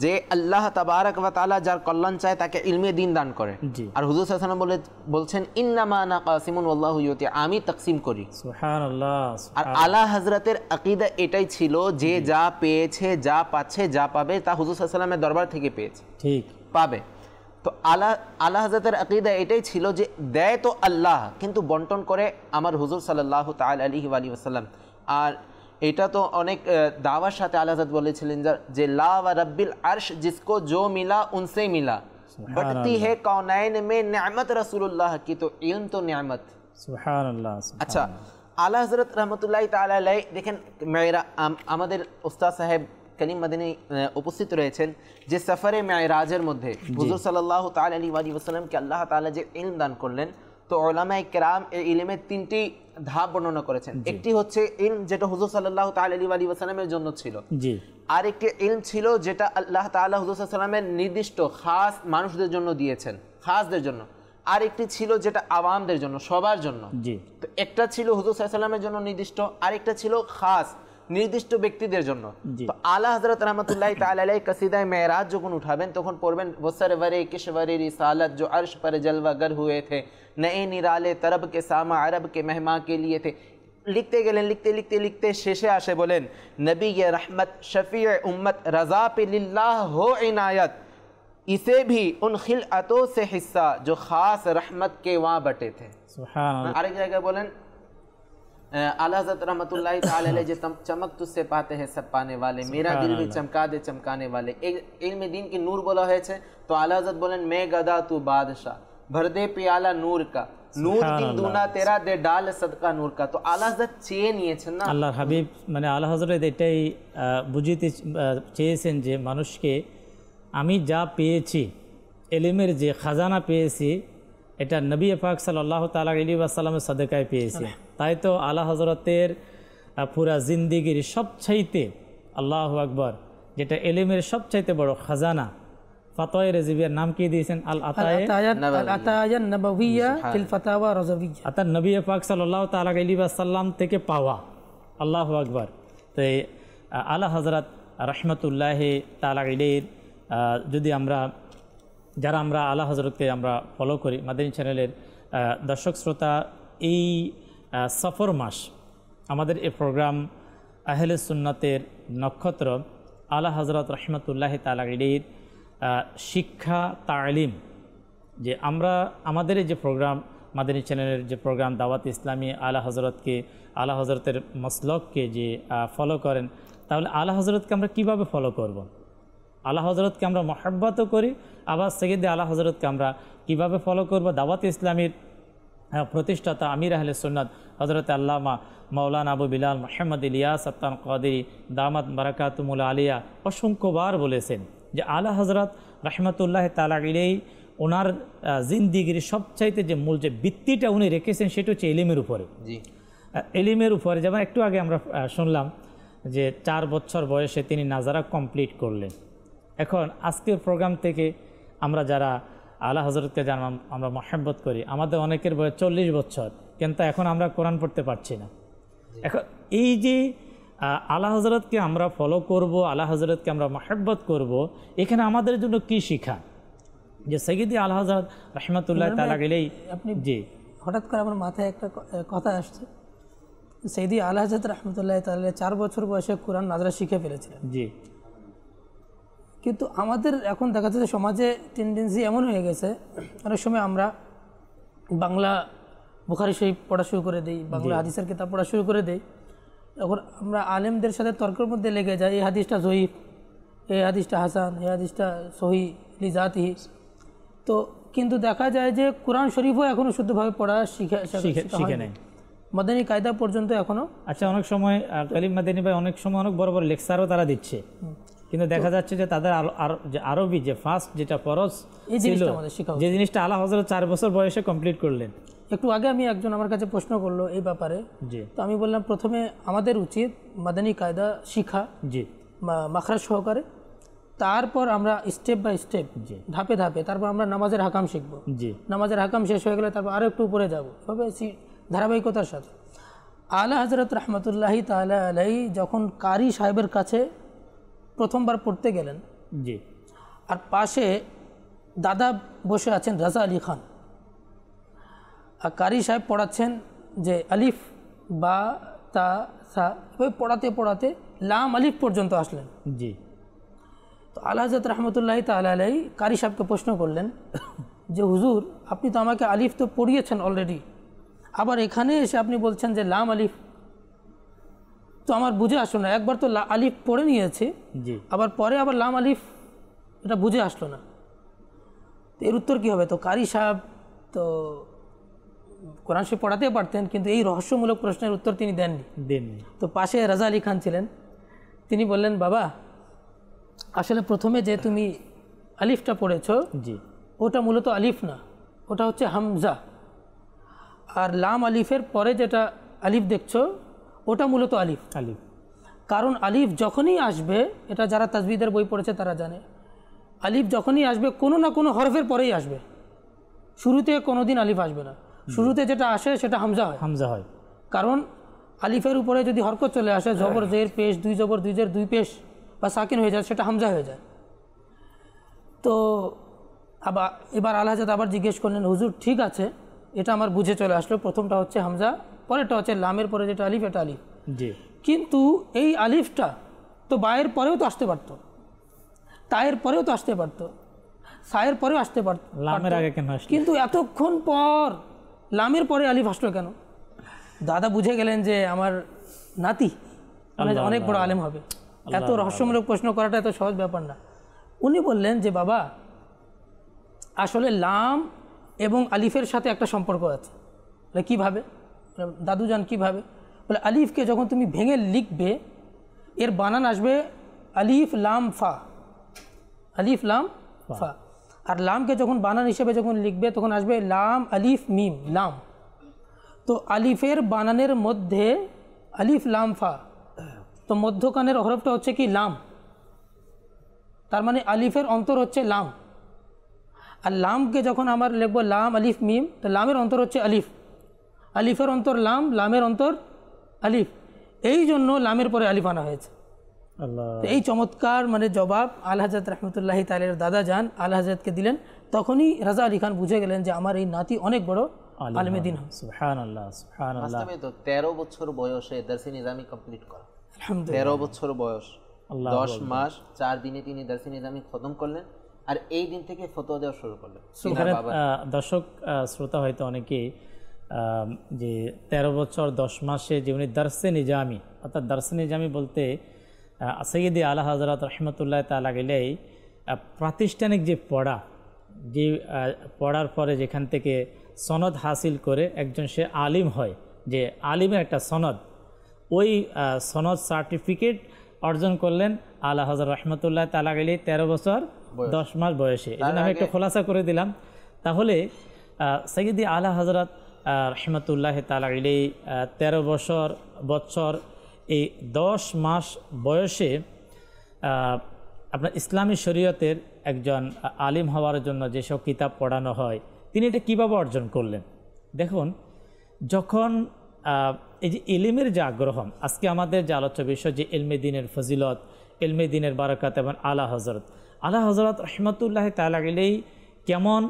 যে আল্লাহ তাবারক ওয়া তাআলা যার কল্যাণ চায় তাকে ইলমে দ্বীন দান করে। আর হুজুর সাল্লাল্লাহু আলাইহি ওয়াসাল্লাম বলছেন ইন্নামা আনা কাসিমুন ওয়াল্লাহু ইউতি, আমি তাকসিম করি। সুবহানাল্লাহ। আর আলা হযরতের আকীদা এটাই ছিল যে যা পেয়েছে, যা পাচ্ছে, যা পাবে তা হুজুর সাল্লাল্লাহু আলাইহি ওয়াসাল্লামের দরবার থেকে পেয়েছে, ঠিক পাবে। তো আলা হযরতের আকীদা এটাই ছিল যে দেয় তো আল্লাহ, কিন্তু বন্টন করে আমার হুজুর সাল্লাল্লাহু তাআলা আলাইহি ওয়াসাল্লাম। আর এটা তো অনেক দাওয়ার সাথে আলা হযরত বলেছিলেন যে লা ওয়া রাব্বিল আরশ জিসকো জো মিলা উনসে মিলা, বটতি হে কৌনাইন মে নিয়ামত রাসূলুল্লাহ কি, তো ইলম তো নিয়ামত। সুবহানাল্লাহ। আচ্ছা, আলা হযরত রাহমাতুল্লাহি তাআলা আলাইহি, দেখেন আমাদের উস্তাদ সাহেব করিম মাদানী উপস্থিত রয়েছেন যে সফরে মেরাজের মধ্যে হুজুর সাল্লাল্লাহু তাআলা আলাইহি ওয়াসাল্লামকে আল্লাহ তাআলা যে ইলম দান করলেন, তো উলামায়ে কেরাম এই ইলমের 3টি ধাপ বর্ণনা করেছেন। একটি হচ্ছে ইলম যেটা হুজুর সাল্লাল্লাহু তাআলা আলাইহি ওয়াসাল্লামের জন্য ছিল, জি। আর একটি ইলম ছিল যেটা আল্লাহ তাআলা হুজুর সাল্লাল্লাহু আলাইহি ওয়াসাল্লামের নির্দিষ্ট খাস মানুষদের জন্য দিয়েছেন, খাসদের জন্য। আর একটি ছিল যেটা আওয়ামদের জন্য, সবার জন্য, জি। তো একটা ছিল হুজুর সাল্লাল্লাহু আলাইহি ওয়াসাল্লামের জন্য নির্দিষ্ট, আর একটা ছিল খাস নির্দিষ্ট ব্যক্তিদের জন্য। তো আলা হযরত রাহমাতুল্লাহি তাআলা আলাইহি কসিদায়ে মেরাজ যখন উঠাবেন তখন পড়বেন বসরওয়ারে কিশওয়ারে রিসালাত जो अर्श पर जलवागर हुए थे नए निराले तरब के सामा अरब के मेहमा के लिए थे। লিখতে গেলেন, লিখতে লিখতে লিখতে শেষে আসে বলেন নবী ये रहमत शफीअ उम्मत रज़ा पे लिल्लाह हो इनायत इसे भी उन खिलअतों से हिस्सा जो खास रहमत के वहाँ बटे थे। सुभान अल्लाह। आरेक जगह बोलें आला हज़रत रहमतुल्लाहि ताला अलैहि जे चमक तुझसे पाते हैं सब पाने वाले, मेरा दिल भी चमका दे चमकाने वाले। एक इल्म दीन की नूर बोला है तो आला हज़रत बोलें मैं गदा तू बादशाह भर दे पियाला नूर का, নূর দিন দুনা তেরা দে ডাল সদকা নূর কা। তো আল্লাহ হযরত চেয়ে নিয়েছেন না, আল্লাহর হাবিব মানে আল্লাহ হযরত এটাই বুঝিতে চেয়েছেন যে মানুষকে আমি যা পেয়েছি, ইলমের যে খাজানা পেয়েছি, এটা নবী পাক সাল্লাল্লাহু তাআলা আলাইহি ওয়াসাল্লামের সাদকায় পেয়েছি। তাই তো আলা হযরতের পুরা জিন্দেগির সবচাইতে আল্লাহু আকবার যেটা ইলমের সবচাইতে বড় খাজানা, ফাতোয়া রাজিবিয়ার নাম কি দিয়েছেন? আল আতায়ান নববিয়্যা ফিল ফাতাওয়া রাজবিয়্যা, অর্থাৎ নবী পাক সাল্লাল্লাহু তাআলা আলাইহি ওয়াসাল্লাম থেকে পাওয়া আল্লাহু আকবার। তো এই আলা হযরত রহমতুল্লাহ তাআলা আলাইহির যদি আমরা যারা আমরা আলা হযরতকে আমরা ফলো করি, মাদানী চ্যানেলের দর্শক শ্রোতা, এই সফর মাস আমাদের এই প্রোগ্রাম আহলে সুন্নাতের নক্ষত্র আলা হযরত রহমতুল্লাহ তাআলা আলাইহির শিক্ষা তালিম, যে আমরা আমাদের এই যে প্রোগ্রাম মাদানী চ্যানেলের যে প্রোগ্রাম দাওয়াত ইসলামী আলা হযরতকে, আলা হযরতের মাসলককে যে ফলো করেন, তাহলে আলা হযরতকে আমরা কিভাবে ফলো করব? আলা হযরতকে আমরা মহব্বতও করি, আবার সেকেন্ডে আলা হযরতকে আমরা কিভাবে ফলো করব? দাওয়াত ইসলামীর প্রতিষ্ঠাতা আমির আহলে সুন্নাত হযরত আল্লামা মাওলানা আবু বিলাল মুহাম্মদ ইলিয়াস আত্তান কাদেরী দামাত বারাকাতুমুল আলিয়া অসংখ্যবার বলেছেন যে আলা হযরত রহমতুল্লাহ তাআলা আলাইহি ওনার জিন্দিগির সবচাইতে যে মূল যে ভিত্তিটা উনি রেখেছেন সেটা হচ্ছে এলিমের উপরে। এলিমের উপরে, যেমন একটু আগে আমরা শুনলাম যে 4 বছর বয়সে তিনি নাজারা কমপ্লিট করলেন। এখন আজকের প্রোগ্রাম থেকে আমরা যারা আলা হযরতকে জানলাম, আমরা মহব্বত করি, আমাদের অনেকের বয়স 40 বছর, কিন্তু এখন আমরা কোরআন পড়তে পারছি না। এখন এই যে আলা হযরতকে আমরা ফলো করব, আলা হযরতকে আমরা মহব্বত করব, এখানে আমাদের জন্য কি শিক্ষা? যে সৈয়দি আলা হযরত রহমতুল্লাহ তাআলা আলাইহি, আপনি জি হঠাৎ করে আমার মাথায় একটা কথা আসছে, সৈয়দি আলা হযরত রহমতুল্লাহ তাআলা 4 বছর বয়সে কোরআন নাজরা শিখে ফেলেছিলেন। জি, কিন্তু আমাদের এখন দেখা যাচ্ছে সমাজে টেন্ডেন্সি এমন হয়ে গেছে, অনেক সময় আমরা বাংলা বুখারী শরীফ পড়া শুরু করে দিই, বাংলা হাদিসের কিতাব পড়া শুরু করে দিই, এখন আমরা আলেমদের সাথে তর্কের মধ্যে লেগে যাই, এই হাদিসটা জয়ীফ, এই হাদিসটা হাসান, এই হাদিসটা সহি লিজাতিহি। তো কিন্তু দেখা যায় যে কোরআন শরীফও এখনও শুদ্ধভাবে পড়া শিখে নেয়, মাদানী কায়দা পর্যন্ত এখনও। আচ্ছা, অনেক সময় কালিম মাদানী ভাই অনেক সময় অনেক বড় বড় লেকচারও তারা দিচ্ছে, কিন্তু দেখা যাচ্ছে যে তাদের যে আরবি যে ফার্স্ট যেটা ফরজ ছিল, যে জিনিসটা আলা হযরত 4 বছর বয়সে কমপ্লিট করলেন। একটু আগে আমি একজন আমার কাছে প্রশ্ন করলো এই ব্যাপারে, তো আমি বললাম প্রথমে আমাদের উচিত মাদানী কায়দা শিখা, জি মাখরাজ সহকারে, তারপর আমরা স্টেপ বাই স্টেপ ধাপে ধাপে তারপর আমরা নামাজের হাকাম শিখবো, জি নামাজের হাকাম শেষ হয়ে গেলে তারপর আরও একটু উপরে যাবো, এভাবে ধারাবাহিকতার সাথে। আলা হযরত রহমতুল্লাহি তাআলা আলাইহি যখন কারি সাহেবের কাছে প্রথমবার পড়তে গেলেন, জি আর পাশে দাদা বসে আছেন রাজা আলী খান, আর কারি সাহেব পড়াচ্ছেন যে আলিফ বা তা সা, পড়াতে পড়াতে লাম আলিফ পর্যন্ত আসলেন, জি। তো আলা হযরত রহমতুল্লাহি তাআলা আলাইহি কারি সাহেবকে প্রশ্ন করলেন যে হুজুর, আপনি তো আমাকে আলিফ তো পড়িয়েছেন অলরেডি, আবার এখানে এসে আপনি বলছেন যে লাম আলিফ, তো আমার বুঝে আসলো না। একবার তো আলিফ পড়ে নিয়েছে, জি, আবার পরে আবার লাম আলিফ, এটা বুঝে আসলো না। তো এর উত্তর কী হবে? তো কারি সাহেব তো কোরআন শরীফ পড়াতে পারতেন, কিন্তু এই রহস্যমূলক প্রশ্নের উত্তর তিনি দেননি। তো পাশে রাজা আলী খান ছিলেন, তিনি বললেন, বাবা আসলে প্রথমে যে তুমি আলিফটা পড়েছো, জি ওটা মূলত আলিফ না, ওটা হচ্ছে হামজা, আর লাম আলিফের পরে যেটা আলিফ দেখছো ওটা মূলত আলিফ। কারণ আলিফ যখনই আসবে, এটা যারা তাজবিদের বই পড়েছে তারা জানে, আলিফ যখনই আসবে কোনো না কোনো হরফের পরেই আসবে, শুরুতে কোনো দিন আলিফ আসবে না। শুরুতে যেটা আসে সেটা হামজা হয়, কারণ আলিফের উপরে যদি হরকত চলে আসে, জবর জের পেশ, 2 জবর 2 জের 2 পেশ বা সাকিন হয়ে যায়, সেটা হামজা হয়ে যায়। তো এবার আলা হযরত আবার জিজ্ঞেস করলেন, হুজুর ঠিক আছে, এটা আমার বুঝে চলে আসলো, প্রথমটা হচ্ছে হামজা, পরেরটা হচ্ছে লামের পরে যেটা আলিফ, এটা আলিফ, জি। কিন্তু এই আলিফটা তো বায়ের পরেও তো আসতে পারতো, তায়ের পরেও তো আসতে পারতো, সায়ের পরেও আসতে পারতো, লামের আগে কেন আসলো? কিন্তু এতক্ষণ পর লামের পরে আলিফ আসলো কেন? দাদা বুঝে গেলেন যে আমার নাতি অনেক বড় আলেম হবে, এত রহস্যমূলক প্রশ্ন করাটা এত সহজ ব্যাপার না। উনি বললেন যে বাবা, আসলে লাম এবং আলিফের সাথে একটা সম্পর্ক আছে। কীভাবে? দাদুজান কীভাবে? বলে আলিফকে যখন তুমি ভেঙে লিখবে, এর বানান আসবে আলিফ লাম ফা, আলিফ লাম ফা, আর লামকে যখন বানান হিসেবে যখন লিখবে তখন আসবে লাম আলিফ মিম লাম। তো আলিফের বানানের মধ্যে আলিফ লাম ফা, তো মধ্যখানের হরফটা হচ্ছে কি লাম, তার মানে আলিফের অন্তর হচ্ছে লাম, আর লামকে যখন আমার লিখবো লাম আলিফ মিম, তো লামের অন্তর হচ্ছে আলিফ, আলিফের অন্তর লাম, লামের অন্তর আলিফ, এই জন্য লামের পরে আলিফ আনা হয়েছে। আল্লাহ, তো এই চমৎকার মানে জবাব আলা হযরত রহমতুল্লাহি তাআলার দাদা যান আলা হযরতকে দিলেন। তখনই রাজা আলী খান বুঝে গেলেন যে আমার এই নাতি অনেক বড় আলেমে দিন হবে। সুবহানাল্লাহ, সুবহানাল্লাহ। বাস্তবে তো 13 বছর বয়সে দারসে নিজামি কমপ্লিট করা, আলহামদুলিল্লাহ 13 বছর বয়স, 10 মাস 4 দিনে তিনি দারসে নিজামি খতম করলেন, আর এই দিন থেকে ফতোয়া দেওয়া শুরু করলেন। দর্শক শ্রোতা হয়তো অনেকেই যে 13 বছর 10 মাসে জীবনী দারসে নিজামি, অর্থাৎ দারসে নিজামি বলতে সৈয়দি আলা হযরত রহমতুল্লাহ তাআলা গেলেই প্রাতিষ্ঠানিক যে পড়া, যে পড়ার পরে যেখান থেকে সনদ হাসিল করে একজন সে আলিম হয়, যে আলিমের একটা সনদ, ওই সনদ সার্টিফিকেট অর্জন করলেন আলা হযরত রহমতুল্লাহ তাআলা গেলেই 13 বছর 10 মাস বয়সে। এই জন্য আমি একটু খোলাসা করে দিলাম। তাহলে সৈয়দি আলা হযরত রহমতুল্লাহ তাআলা গেলেই 13 বছর এই 10 মাস বয়সে আপনার ইসলামী শরীয়তের একজন আলিম হওয়ার জন্য যেসব কিতাব পড়ানো হয়, তিনি এটা কীভাবে অর্জন করলেন? দেখুন, যখন এই যে ইলমের যে আগ্রহ, আজকে আমাদের যে আলোচ্য বিষয় যে ইলমে দিনের ফজিলত, ইলমে দিনের বারাকাত এবং আলা হযরত রহমতুল্লাহ তাআলা গেলেই কেমন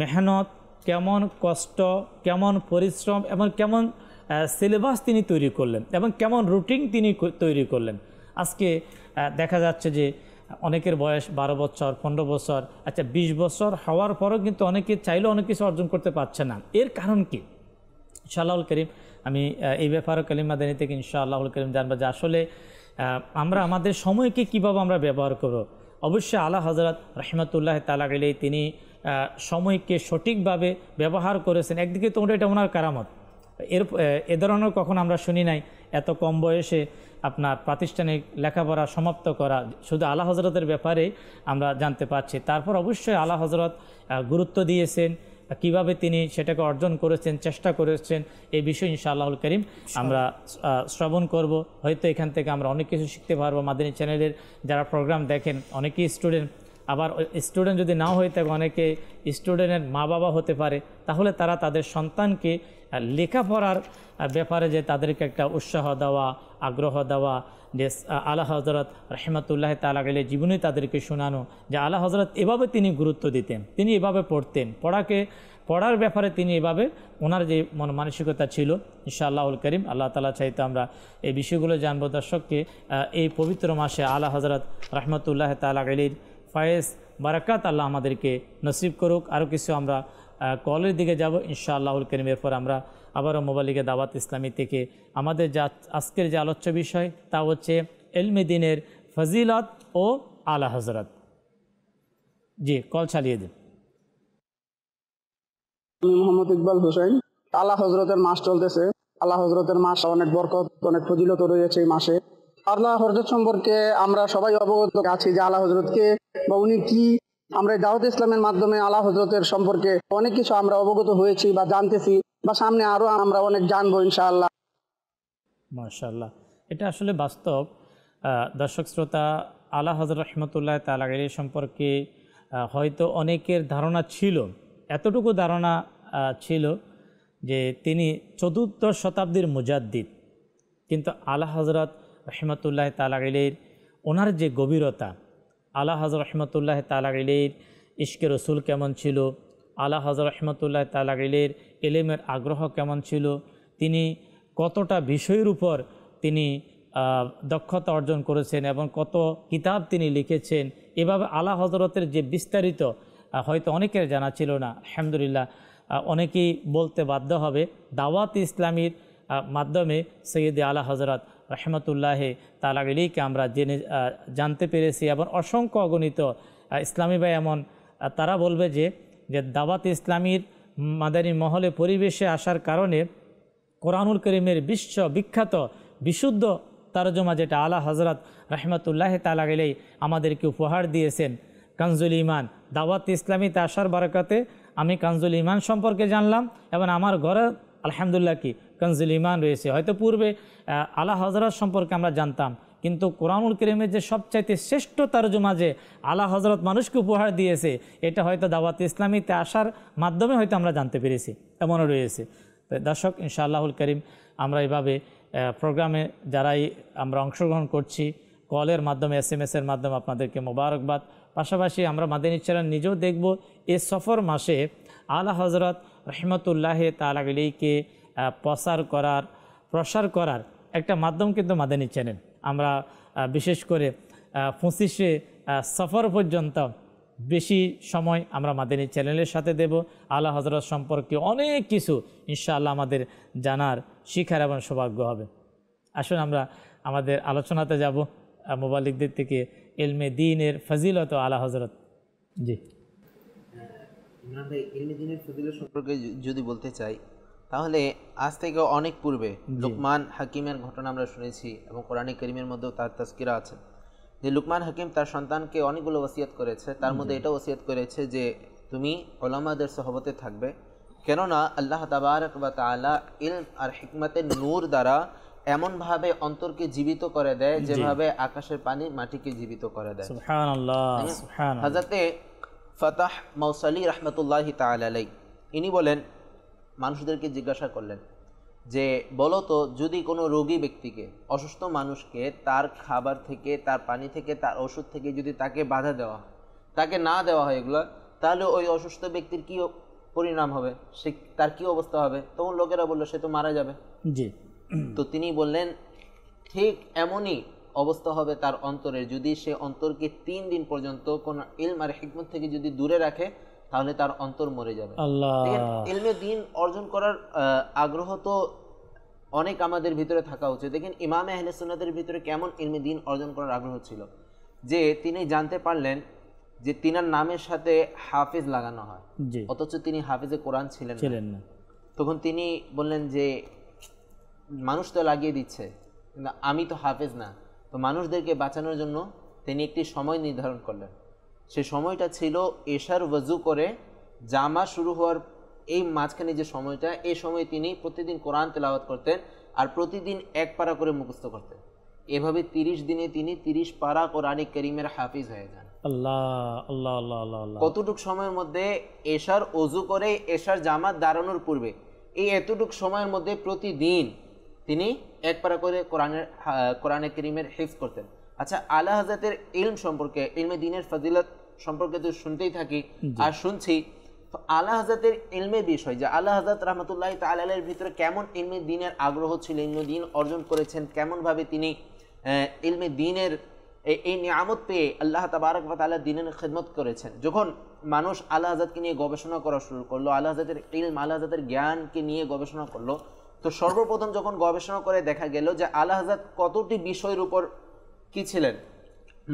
মেহনত, কেমন কষ্ট, কেমন পরিশ্রম এবং কেমন সিলেবাস তিনি তৈরি করলেন এবং কেমন রুটিন তিনি তৈরি করলেন। আজকে দেখা যাচ্ছে যে অনেকের বয়স 12 বছর, 15 বছর, আচ্ছা 20 বছর হওয়ার পরও কিন্তু অনেকে চাইলেও অনেক কিছু অর্জন করতে পারছে না। এর কারণ কি? ইনশাআল্লাহুল করিম আমি এই ব্যাপারে কালিম মাদানী থেকে ইনশাআল্লাহুল করিম জানবো যে আসলে আমরা আমাদের সময়কে কিভাবে আমরা ব্যবহার করব। অবশ্যই আলা হযরত রহমতুল্লাহ তাআলা গেলেই তিনি সময়কে সঠিকভাবে ব্যবহার করেছেন। একদিকে তোমরা এটা ওনার কারামত, এ ধরনের কখন আমরা শুনি নাই এত কম বয়সে আপনার প্রাতিষ্ঠানিক লেখাপড়া সমাপ্ত করা। শুধু আলা হযরতের ব্যাপারে আমরা জানতে পারছি। তারপর অবশ্যই আলা হযরত গুরুত্ব দিয়েছেন, কিভাবে তিনি সেটাকে অর্জন করেছেন, চেষ্টা করেছেন, এই বিষয়ে ইনশাআল্লাহুল করিম আমরা শ্রবণ করব। হয়তো এখান থেকে আমরা অনেক কিছু শিখতে পারবো। মাদানী চ্যানেলের যারা প্রোগ্রাম দেখেন অনেকেই স্টুডেন্ট, আবার স্টুডেন্ট যদি নাও হয়ে থাকে অনেকে স্টুডেন্টের মা বাবা হতে পারে, তাহলে তারা তাদের সন্তানকে লেখাপড়ার ব্যাপারে যে তাদেরকে একটা উৎসাহ দেওয়া, আগ্রহ দেওয়া, যে আলা হযরত রহমতুল্লাহ তাআলা গেলে জীবনে তাদেরকে শোনানো যে আলা হযরত এভাবে তিনি গুরুত্ব দিতেন, তিনি এভাবে পড়তেন, পড়ার ব্যাপারে তিনি এভাবে ওনার যে মন মানসিকতা ছিল। ইনশাআল্লাহুল করিম আল্লাহ তাআলা চাইতে আমরা এই বিষয়গুলো জানবো। দর্শককে এই পবিত্র মাসে আলা হযরত রহমতুল্লাহ তাআলা গেলির ফয়েজ বারাকাত আল্লাহ আমাদেরকে নসিব করুক। আরও কিছু আমরা কলের দিকে যাব ইনশাআল্লাহুল করিম। এরপর আমরা আবারও মোবালিগে দাওয়াত ইসলামী থেকে আমাদের যা আজকের যে আলোচ্য বিষয় তা হচ্ছে ইলমে দ্বীনের ফজিলত ও আলা হযরত। জি, কল চালিয়ে দিন। আমি মোহাম্মদ ইকবাল হোসেন। আলা হযরতের মাস চলতেছে। আলা হযরতের মাস অনেক বরকত, অনেক ফজিলত রয়েছে এই মাসে। আলা হযরত সম্পর্কে আমরা সবাই অবগত আছি যে আলা হযরতকে বা উনি কি, আমরা দাওয়াত ইসলামের মাধ্যমে আলা হযরতের সম্পর্কে অনেক কিছু আমরা অবগত হয়েছি বা জানতেছি, বা সামনে আরো আমরা অনেক জানবো ইনশাআল্লাহ। মাশাআল্লাহ, এটা আসলে বাস্তব। দর্শক শ্রোতা, আলা হযরত রহমতুল্লাহ তাআলা গেলির সম্পর্কে হয়তো অনেকের ধারণা ছিল, এতটুকু ধারণা ছিল যে তিনি ৪র্দশ শতাব্দীর মুজাদ্দিদ। কিন্তু আলা হযরত রহমতুল্লাহ তাআলা গেলির ওনার যে গভীরতা, আলা হযরত রহমতুল্লাহ তাআলা গেলির ইশকে রসুল কেমন ছিল, আলা হযরত রহমতুল্লাহ তাআলা গেলির ইলমের আগ্রহ কেমন ছিল, তিনি কতটা বিষয়ের উপর তিনি দক্ষতা অর্জন করেছেন এবং কত কিতাব তিনি লিখেছেন, এভাবে আলা হযরতের যে বিস্তারিত হয়তো অনেকের জানা ছিল না। আলহামদুলিল্লাহ, অনেকেই বলতে বাধ্য হবে দাওয়াত ইসলামীর মাধ্যমে সৈয়দি আলা হযরত রহমতুল্লাহ তাআলা গেলিকে আমরা জানতে পেরেছি। এবং অসংখ্য অগণিত ইসলামী ভাই এমন তারা বলবে যে দাওয়াত ইসলামীর মাদানী মহলে পরিবেশে আসার কারণে কোরআনুল কারীমের বিখ্যাত বিশুদ্ধ তরজমা যেটা আলা হযরত রহমতুল্লাহ তাআলা গেলি আমাদেরকে উপহার দিয়েছেন, কানজুল ঈমান। দাওয়াত ইসলামীতে আসার বারাকাতে আমি কানজুল ঈমান সম্পর্কে জানলাম এবং আমার ঘরে আলহামদুলিল্লাহ কি কানজুল ঈমান রয়েছে। হয়তো পূর্বে আলা হযরত সম্পর্কে আমরা জানতাম, কিন্তু কোরআনুল কারীমের যে সবচাইতে শ্রেষ্ঠ তরজমা যে আলা হযরত মানুষকে উপহার দিয়েছে, এটা হয়তো দাওয়াত ইসলামীতে আসার মাধ্যমে হয়তো আমরা জানতে পেরেছি, এমনও রয়েছে। তো দর্শক, ইনশাআল্লাহুল করিম আমরা এভাবে প্রোগ্রামে যারাই আমরা অংশগ্রহণ করছি, কলের মাধ্যমে, SMS-এর মাধ্যমে আপনাদেরকে মোবারকবাদ। পাশাপাশি আমরা মাদানী চ্যানেল নিজেও দেখব এই সফর মাসে আলা হজরত রহমতুল্লাহ তাআলা আলাইহিকে প্রসার করার একটা মাধ্যম কিন্তু মাদানী চ্যানেল। আমরা বিশেষ করে 25শে সফর পর্যন্ত বেশি সময় আমরা মাদানী চ্যানেলের সাথে দেব। আলা হজরত সম্পর্কে অনেক কিছু ইনশাআল্লাহ আমাদের জানার, শিখার এবং সৌভাগ্য হবে। আসুন আমরা আমাদের আলোচনাতে যাব মুবাল্লিগদের থেকে ইলমে দ্বীনের ফজিলত আলা হজরত। জি ইমরান ভাই, ইলমে দ্বীনের ফজিলত সম্পর্কে যদি বলতে চাই, তাহলে আজ থেকে অনেক পূর্বে লুকমান হাকিমের ঘটনা আমরা শুনেছি এবং কোরআনে কারীমের মধ্যেও তার তাজকিরা আছে যে লুকমান হাকিম তার সন্তানকে অনেকগুলো ওসিয়ত করেছে। তার মধ্যে এটা ওসিয়ত করেছে যে তুমি উলামাদের সহবতে থাকবে, কেননা আল্লাহ তাবারক ওয়া তাআলা ইলম আর হিকমতের নূর দ্বারা এমনভাবে অন্তরকে জীবিত করে দেয় যেভাবে আকাশের পানি মাটিকে জীবিত করে দেয়। সুবহানাল্লাহ, সুবহানাল্লাহ। হযরতে ফাতাহ মাউসালি রাহমাতুল্লাহি তাআলা আলাইহি ইনি বলেন, মানুষদেরকে জিজ্ঞাসা করলেন যে বলো তো, যদি কোনো রোগী ব্যক্তিকে, অসুস্থ মানুষকে তার খাবার থেকে, তার পানি থেকে, তার ওষুধ থেকে যদি তাকে বাধা দেওয়া হয়, তাকে না দেওয়া হয় এগুলো, তাহলে ওই অসুস্থ ব্যক্তির কি পরিণাম হবে, সে তার কি অবস্থা হবে? তখন লোকেরা বললো সে তো মারা যাবে। জি। তো তিনি বললেন ঠিক এমনই অবস্থা হবে তার অন্তরের, যদি সে অন্তরকে 3 দিন পর্যন্ত কোন ইলম আর হিকমত থেকে যদি দূরে রাখে, তাহলে তার অন্তর মরে যাবে। ইলমে দ্বীন অর্জন করার আগ্রহ তো অনেক আমাদের ভিতরে থাকা উচিত। দেখেন ইমামে আহলে সুন্নাতের ভিতরে কেমন ইলমে দ্বীন অর্জন করার আগ্রহ ছিল, যে তিনি জানতে পারলেন যে তিনার নামের সাথে হাফিজ লাগানো হয়, অথচ তিনি হাফিজে কোরআন ছিলেন না। তখন তিনি বললেন যে মানুষ তো লাগিয়ে দিচ্ছে, কিন্তু আমি তো হাফিজ না। তো মানুষদেরকে বাঁচানোর জন্য তিনি একটি সময় নির্ধারণ করলেন। সে সময়টা ছিল এশার ওযু করে জামা শুরু হওয়ার এই মাঝখানে যে সময়টা, এই সময় তিনি প্রতিদিন কোরআন তেলাওয়াত করতেন আর প্রতিদিন 1 পারা করে মুখস্থ করতেন। এভাবে 30 দিনে তিনি 30 পারা কোরআনে কারীমের হাফিজ হয়ে যান। আল্লাহ আল্লাহ আল্লাহ আল্লাহ। কতটুক সময়ের মধ্যে? এশার ওযু করে এশার জামাত দাঁড়ানোর পূর্বে এই এতটুক সময়ের মধ্যে প্রতিদিন তিনি 1 পারা করে কোরআনে কারীমের হিফজ করতেন। আচ্ছা, আলা হযরতের ইলম সম্পর্কে, ইলমে দ্বীনের ফজিলত সম্পর্কে তো শুনতেই থাকি আর শুনছি। তো আলা হযরতের ইলমের বিষয়, যে আলা হযরত রাহমাতুল্লাহি তাআলা আলাইহির ভিতরে কেমন ইলমে দ্বীনের আগ্রহ ছিল, ইলমে দ্বীন অর্জন করেছেন, কেমনভাবে তিনি ইলমে দ্বীনের এই নিয়ামত পেয়ে আল্লাহ তাবারক ওয়া তাআলা দ্বীনের খিদমত করেছেন। যখন মানুষ আলা হযরতকে নিয়ে গবেষণা করা শুরু করলো, আলা হযরতের ইলম, আলা হযরতের জ্ঞানকে নিয়ে গবেষণা করলো, তো সর্বপ্রথম যখন গবেষণা করে দেখা গেল যে আলা হযরত কতটি বিষয়ের উপর কি ছিলেন,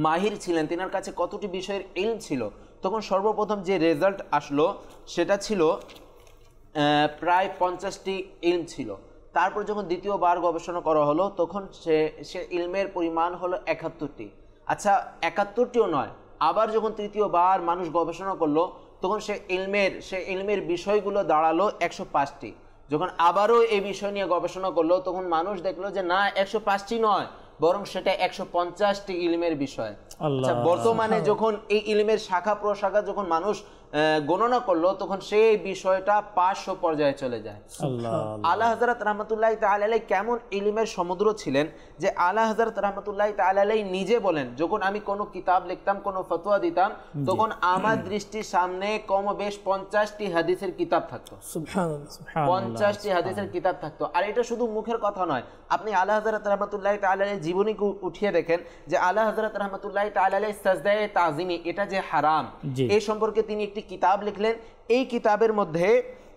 মাহির ছিলেন, তিনার কাছে কতটি বিষয়ের ইলম ছিল, তখন সর্বপ্রথম যে রেজাল্ট আসলো সেটা ছিল প্রায় 50টি ইলম ছিল। তারপর যখন দ্বিতীয়বার গবেষণা করা হলো, তখন সে ইলমের পরিমাণ হলো 71টি। আচ্ছা, 71টিও নয়, আবার যখন তৃতীয়বার মানুষ গবেষণা করলো, তখন সে ইলমের বিষয়গুলো দাঁড়ালো 105টি। যখন আবারও এই বিষয় নিয়ে গবেষণা করলো, তখন মানুষ দেখলো যে না, 105টি নয়, বরং সেটা 150টি ইলমের বিষয়। আচ্ছা, বর্তমানে যখন এই ইলমের শাখা প্রশাখা যখন মানুষ গণনা করলো, তখন সেই বিষয়টা 500 পর্যায়ে চলে যায়। আলা হযরত রাহমাতুল্লাহি তাআলা আলাইহি কেমন ইলমের সমুদ্র ছিলেন, যে আলা হযরত রাহমাতুল্লাহি তাআলা আলাইহি নিজে বলেন, যখন আমি কোনো কিতাব লিখতাম, কোনো ফতোয়া দিতাম, তখন আমার দৃষ্টির সামনে কমবেশ 50টি হাদিসের কিতাব থাকতো। সুবহানাল্লাহ, 50টি হাদিসের কিতাব থাকতো। আর এটা শুধু মুখের কথা নয়, আপনি আলা হযরত রাহমাতুল্লাহি তাআলা আলাইহির জীবনীকে উঠিয়ে দেখেন যে আলা হযরত রাহমাতুল্লাহি তাআলা আলাইহি সাজদায়ে তাজিমি, এটা যে হারাম, এই সম্পর্কে তিনি একটি কিতাব লিখলেন। এই কিতাবের মধ্যে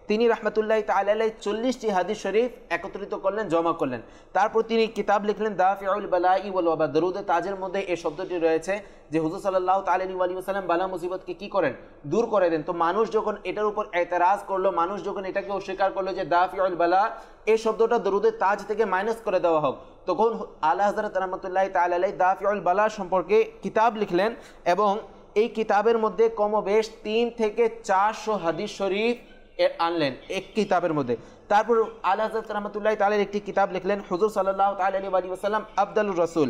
তিনি রাহমাতুল্লাহি তাআলা আলাইহি 40টি হাদিস শরীফ একত্রিত করলেন, জমা করলেন। তারপর তিনি কিতাব লিখলেন দাফিউল বালাই ওয়াল ওয়াবা, দরুদে তাজের মধ্যে এই শব্দটি রয়েছে যে হুজুর সাল্লাল্লাহু তাআলা আলাইহি ওয়াসাল্লাম বালা মুসিবতকে কি করেন, দূর করে দেন। তো মানুষ যখন এটার উপর এতরাজ করলো, মানুষ যখন এটাকে অস্বীকার করলো যে দাফিউল বালা এই শব্দটা দরুদে তাজ থেকে মাইনাস করে দেওয়া হোক, তখন আলা হযরত রাহমাতুল্লাহি তাআলা আলাইহি দাফিউল বালা সম্পর্কে কিতাব লিখলেন এবং এই কিতাবের মধ্যে কমবেশ 3 থেকে 400 হাদিস শরীফ আনলেন এক কিতাবের মধ্যে। তারপর আলা হযরত রাহমাতুল্লাহি তাআলা একটি কিতাব লিখলেন হুজুর সাল্লাল্লাহু তাআলা আলাইহি ওয়াসাল্লাম আফদালুর রাসূল,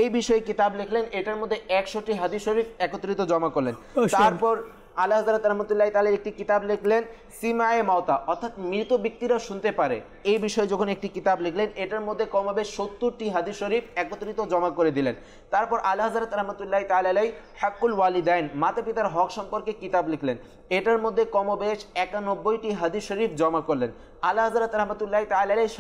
এই বিষয়ে কিতাব লিখলেন। এটার মধ্যে 100টি হাদিস শরীফ একত্রিত জমা করলেন। তারপর আলা হযরত রহমতুল্লাহি তাআলা একটি কিতাব লিখলেন সিমায়ে মাউতা, অর্থাৎ মৃত ব্যক্তিরা শুনতে পারে এই বিষয়ে যখন একটি কিতাব লিখলেন, এটার মধ্যে কমবেশ 70টি হাদিস শরীফ একত্রিত জমা করে দিলেন। তারপর আলা হযরত রহমতুল্লাহি তাআলা আলাইহি হাক্কুল ওয়ালিদাইন, মাতা পিতার হক সম্পর্কে কিতাব লিখলেন, এটার মধ্যে কমবেশ 91টি হাদিস শরীফ জমা করলেন। আলা হযরত রহমতুল্লাহি তাআলা আলাইহি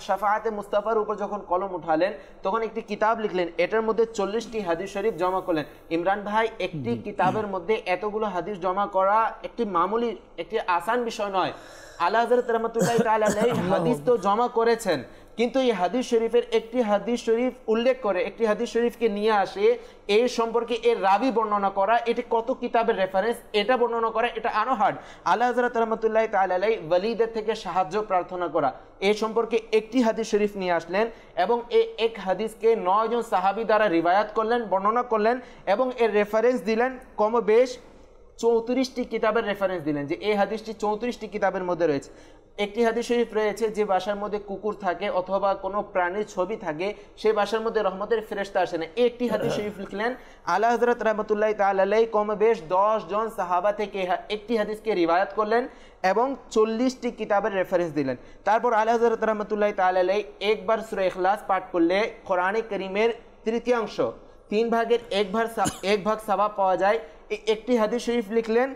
শাফাআতে মুস্তাফার উপর যখন কলম উঠালেন তখন একটি কিতাব লিখলেন, এটার মধ্যে 40টি হাদিস শরীফ জমা করলেন। ইমরান ভাই, একটি কিতাবের মধ্যে এতগুলো হাদিস জমা করা একটি মামুলি, একটি আসান বিষয় নয়। আলা হযরত রহমতুল্লাহি তাআলা আলাইহি হাদিস তো জমা করেছেন, কিন্তু এই হাদিস শরীফের একটি হাদিস শরীফ উল্লেখ করে, একটি হাদিস শরীফকে নিয়ে আসে এই সম্পর্কে এর রাবি বর্ণনা করা, এটি কত কিতাবের রেফারেন্স এটা বর্ণনা করা, এটা আরো হার্ড। আলা হযরত রহমতুল্লাহি তাআলা আলাইহি ওয়ালিদের থেকে সাহায্য প্রার্থনা করা, এই সম্পর্কে একটি হাদিস শরীফ নিয়ে আসলেন এবং এই এক হাদিসকে 9 জন সাহাবী দ্বারা রিওয়ায়াত করলেন, বর্ণনা করলেন এবং এর রেফারেন্স দিলেন কমবেশ 34টি কিতাবের রেফারেন্স দিলেন, যে এই হাদিসটি 34টি কিতাবের মধ্যে রয়েছে। একটি হাদিস শরীফ রয়েছে যে বাসার মধ্যে কুকুর থাকে অথবা কোনো প্রাণীর ছবি থাকে, সেই বাসার মধ্যে রহমতের ফেরেশতা আসে না। একটি হাদিস শরীফ লিখলেন আলা হযরত রাহমাতুল্লাহি তাআলা আলাইহি, কমবেশ 10 জন সাহাবা থেকে একটি হাদিসকে রিওয়ায়াত করলেন এবং 40টি কিতাবের রেফারেন্স দিলেন। তারপর আলা হযরত রাহমাতুল্লাহি তাআলা আলাইহি একবার সূরা ইখলাস পাঠ করলে কোরআনে কারীমের তৃতীয়াংশ, 3 ভাগের 1 ভাগ সওয়াব পাওয়া যায়। একটি হাদিস শরীফ লিখলেন,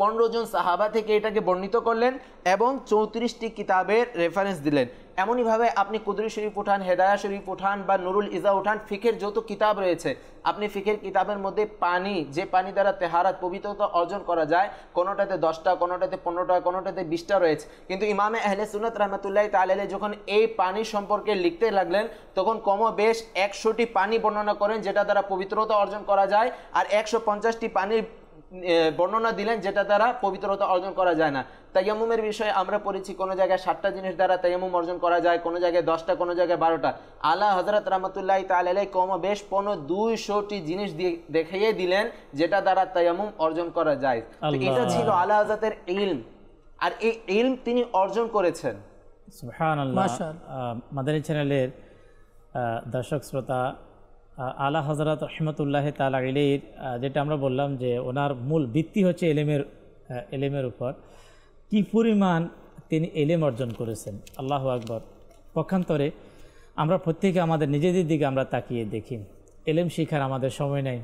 15 জন সাহাবা থেকে এটাকে বর্ণিত করলেন এবং 34টি কিতাবের রেফারেন্স দিলেন। এমনইভাবে আপনি কুদরি শরীফ উঠান, হেদায়া শরীফ উঠান বা নুরুল ইজা উঠান, ফিকের যত কিতাব রয়েছে, আপনি ফিকের কিতাবের মধ্যে পানি, যে পানি দ্বারা তেহারাত পবিত্রতা অর্জন করা যায়, কোনোটাতে 10টা, কোনোটাতে 15টা, কোনোটাতে 20টা রয়েছে। কিন্তু ইমামে আহলে সুন্নাত রাহমাতুল্লাহি তাআলা আলাইহি যখন এই পানি সম্পর্কে লিখতে লাগলেন তখন কমবেশ 100টি পানি বর্ণনা করেন যেটা দ্বারা পবিত্রতা অর্জন করা যায়, আর 150টি পানির বর্ণনা দিলেন যেটা দ্বারা পবিত্রতা অর্জন করা যায় না। তায়াম্মুমের বিষয়ে আমরা পড়েছি কোন জায়গায় 7টা জিনিস দ্বারা তায়াম্মুম অর্জন করা যায়, কোন জায়গায় 10টা, কোন জায়গায় 12টা। আলা হযরত রাহমাতুল্লাহি তাআলা আলাইহি কমবেশ 200টি জিনিস দেখিয়ে দিলেন যেটা দ্বারা তায়াম্মুম অর্জন করা যায়। তো এটা ছিল আলা হযরতের ইলম, আর এই ইলম তিনি অর্জন করেছেন। সুবহানাল্লাহ। মাদানী চ্যানেলের দর্শক শ্রোতা, আলা হযরত রহমতুল্লাহি তাআলা আলাইহি, যেটা আমরা বললাম যে ওনার মূল ভিত্তি হচ্ছে এলেমের উপর, কি পরিমাণ তিনি এলেম অর্জন করেছেন। আল্লাহু আকবার। পক্ষান্তরে আমরা প্রত্যেকে আমাদের নিজেদের দিকে আমরা তাকিয়ে দেখি, এলেম শিখার আমাদের সময় নেই,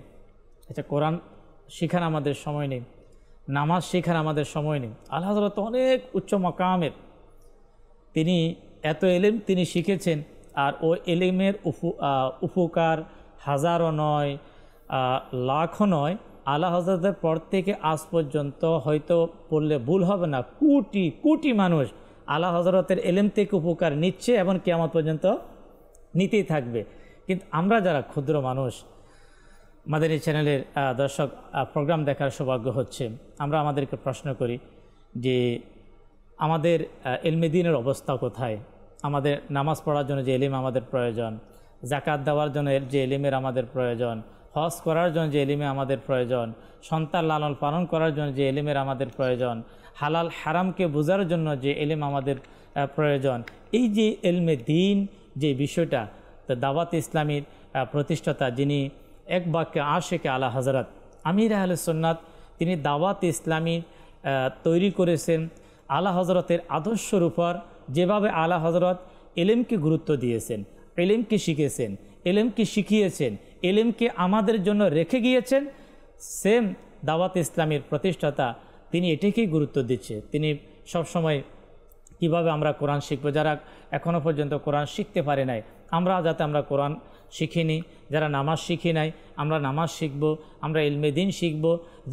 আচ্ছা কোরআন শিখার আমাদের সময় নেই, নামাজ শেখার আমাদের সময় নেই। আলা হযরত অনেক উচ্চ মাকামের, তিনি এত এলেম তিনি শিখেছেন, আর ওই এলেমের উপকার হাজারও নয়, লাখও নয়, আলা হযরতের পর থেকে আজ পর্যন্ত হয়তো বললে ভুল হবে না, কোটি কোটি মানুষ আলা হযরতের এলেম থেকে উপকার নিচ্ছে এবং কিয়ামত পর্যন্ত নিতেই থাকবে। কিন্তু আমরা যারা ক্ষুদ্র মানুষ, মাদানী চ্যানেলের দর্শক প্রোগ্রাম দেখার সৌভাগ্য হচ্ছে, আমরা আমাদেরকে প্রশ্ন করি যে আমাদের ইলমে দ্বীনের অবস্থা কোথায়? আমাদের নামাজ পড়ার জন্য যে এলিম আমাদের প্রয়োজন, যাকাত দেওয়ার জন্য যে এলিমের আমাদের প্রয়োজন, হজ করার জন্য যে এলিমে আমাদের প্রয়োজন, সন্তান লালন পালন করার জন্য যে এলিমের আমাদের প্রয়োজন, হালাল হারামকে বোঝার জন্য যে এলিম আমাদের প্রয়োজন, এই যে ইলমে দ্বীন যে বিষয়টা, দাওয়াত ইসলামীর প্রতিষ্ঠাতা যিনি এক বাক্যে আশেকে আলা হযরত আমির আহলে সুন্নাত, তিনি দাওয়াত ইসলামী তৈরি করেছেন আলা হযরতের আদর্শের উপর। যেভাবে আলা হযরত এলেমকে গুরুত্ব দিয়েছেন, এলেমকে শিখেছেন, এলেমকে শিখিয়েছেন, এলেমকে আমাদের জন্য রেখে গিয়েছেন, সেম দাওয়াত ইসলামীর প্রতিষ্ঠাতা তিনি এটাকেই গুরুত্ব দিচ্ছে। তিনি সবসময় কিভাবে আমরা কোরআন শিখবো, যারা এখনও পর্যন্ত কোরআন শিখতে পারে নাই, আমরা কোরআন শিখিনি, যারা নামাজ শিখি নাই আমরা নামাজ শিখব, আমরা ইলমে দ্বীন শিখব,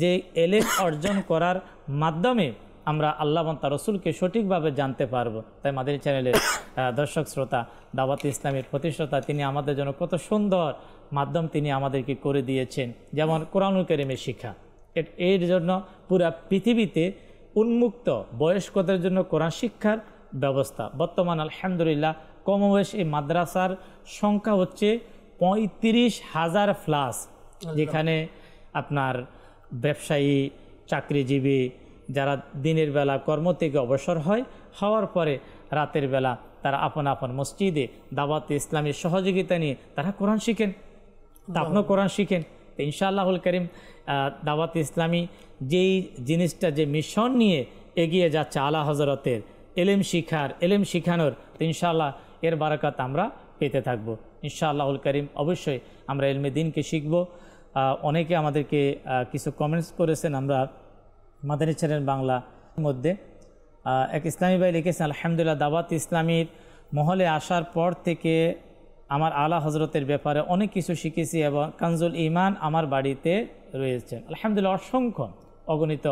যে এলেম অর্জন করার মাধ্যমে আমরা আল্লাহ এবং তার রাসূলকে সঠিকভাবে জানতে পারবো। তাই মাদানী চ্যানেলের দর্শক শ্রোতা, দাওয়াত ইসলামের প্রতিষ্ঠাতা তিনি আমাদের জন্য কত সুন্দর মাধ্যম তিনি আমাদেরকে করে দিয়েছেন, যেমন কোরআনুল কারীমের শিক্ষা। এর জন্য পুরা পৃথিবীতে উন্মুক্ত বয়স্কদের জন্য কোরআন শিক্ষার ব্যবস্থা। বর্তমান আলহামদুলিল্লাহ কমবেশ এই মাদ্রাসার সংখ্যা হচ্ছে 35,000+, যেখানে আপনার ব্যবসায়ী, চাকরিজীবী যারা দিনের বেলা কর্ম থেকে অবসর হওয়ার পরে রাতের বেলা তারা আপন আপন মসজিদে দাওয়াত ইসলামের সহযোগিতা নিয়ে তারা কোরআন শিখেন। তা আপনিও কোরআন শিখেন। তো ইনশাআল্লাহুল কারীম দাওয়াত ইসলামী যেই জিনিসটা যে মিশন নিয়ে এগিয়ে যাচ্ছে আলা হজরতের এলেম শিখানোর, তো ইনশাআল্লাহ এর বারাকাত আমরা পেতে থাকব ইনশাআল্লাহুল করিম। অবশ্যই আমরা ইলমে দ্বীনকে শিখব। অনেকে আমাদেরকে কিছু কমেন্টস করেছেন, আমরা মাদানী চ্যানেল বাংলা মধ্যে এক ইসলামী ভাই লিখেছেন, আলহামদুলিল্লাহ দাওয়াত ইসলামীর মহলে আসার পর থেকে আমার আলা হজরতের ব্যাপারে অনেক কিছু শিখেছি এবং কানজুল ঈমান আমার বাড়িতে রয়েছে। আলহামদুলিল্লাহ, অসংখ্য অগণিত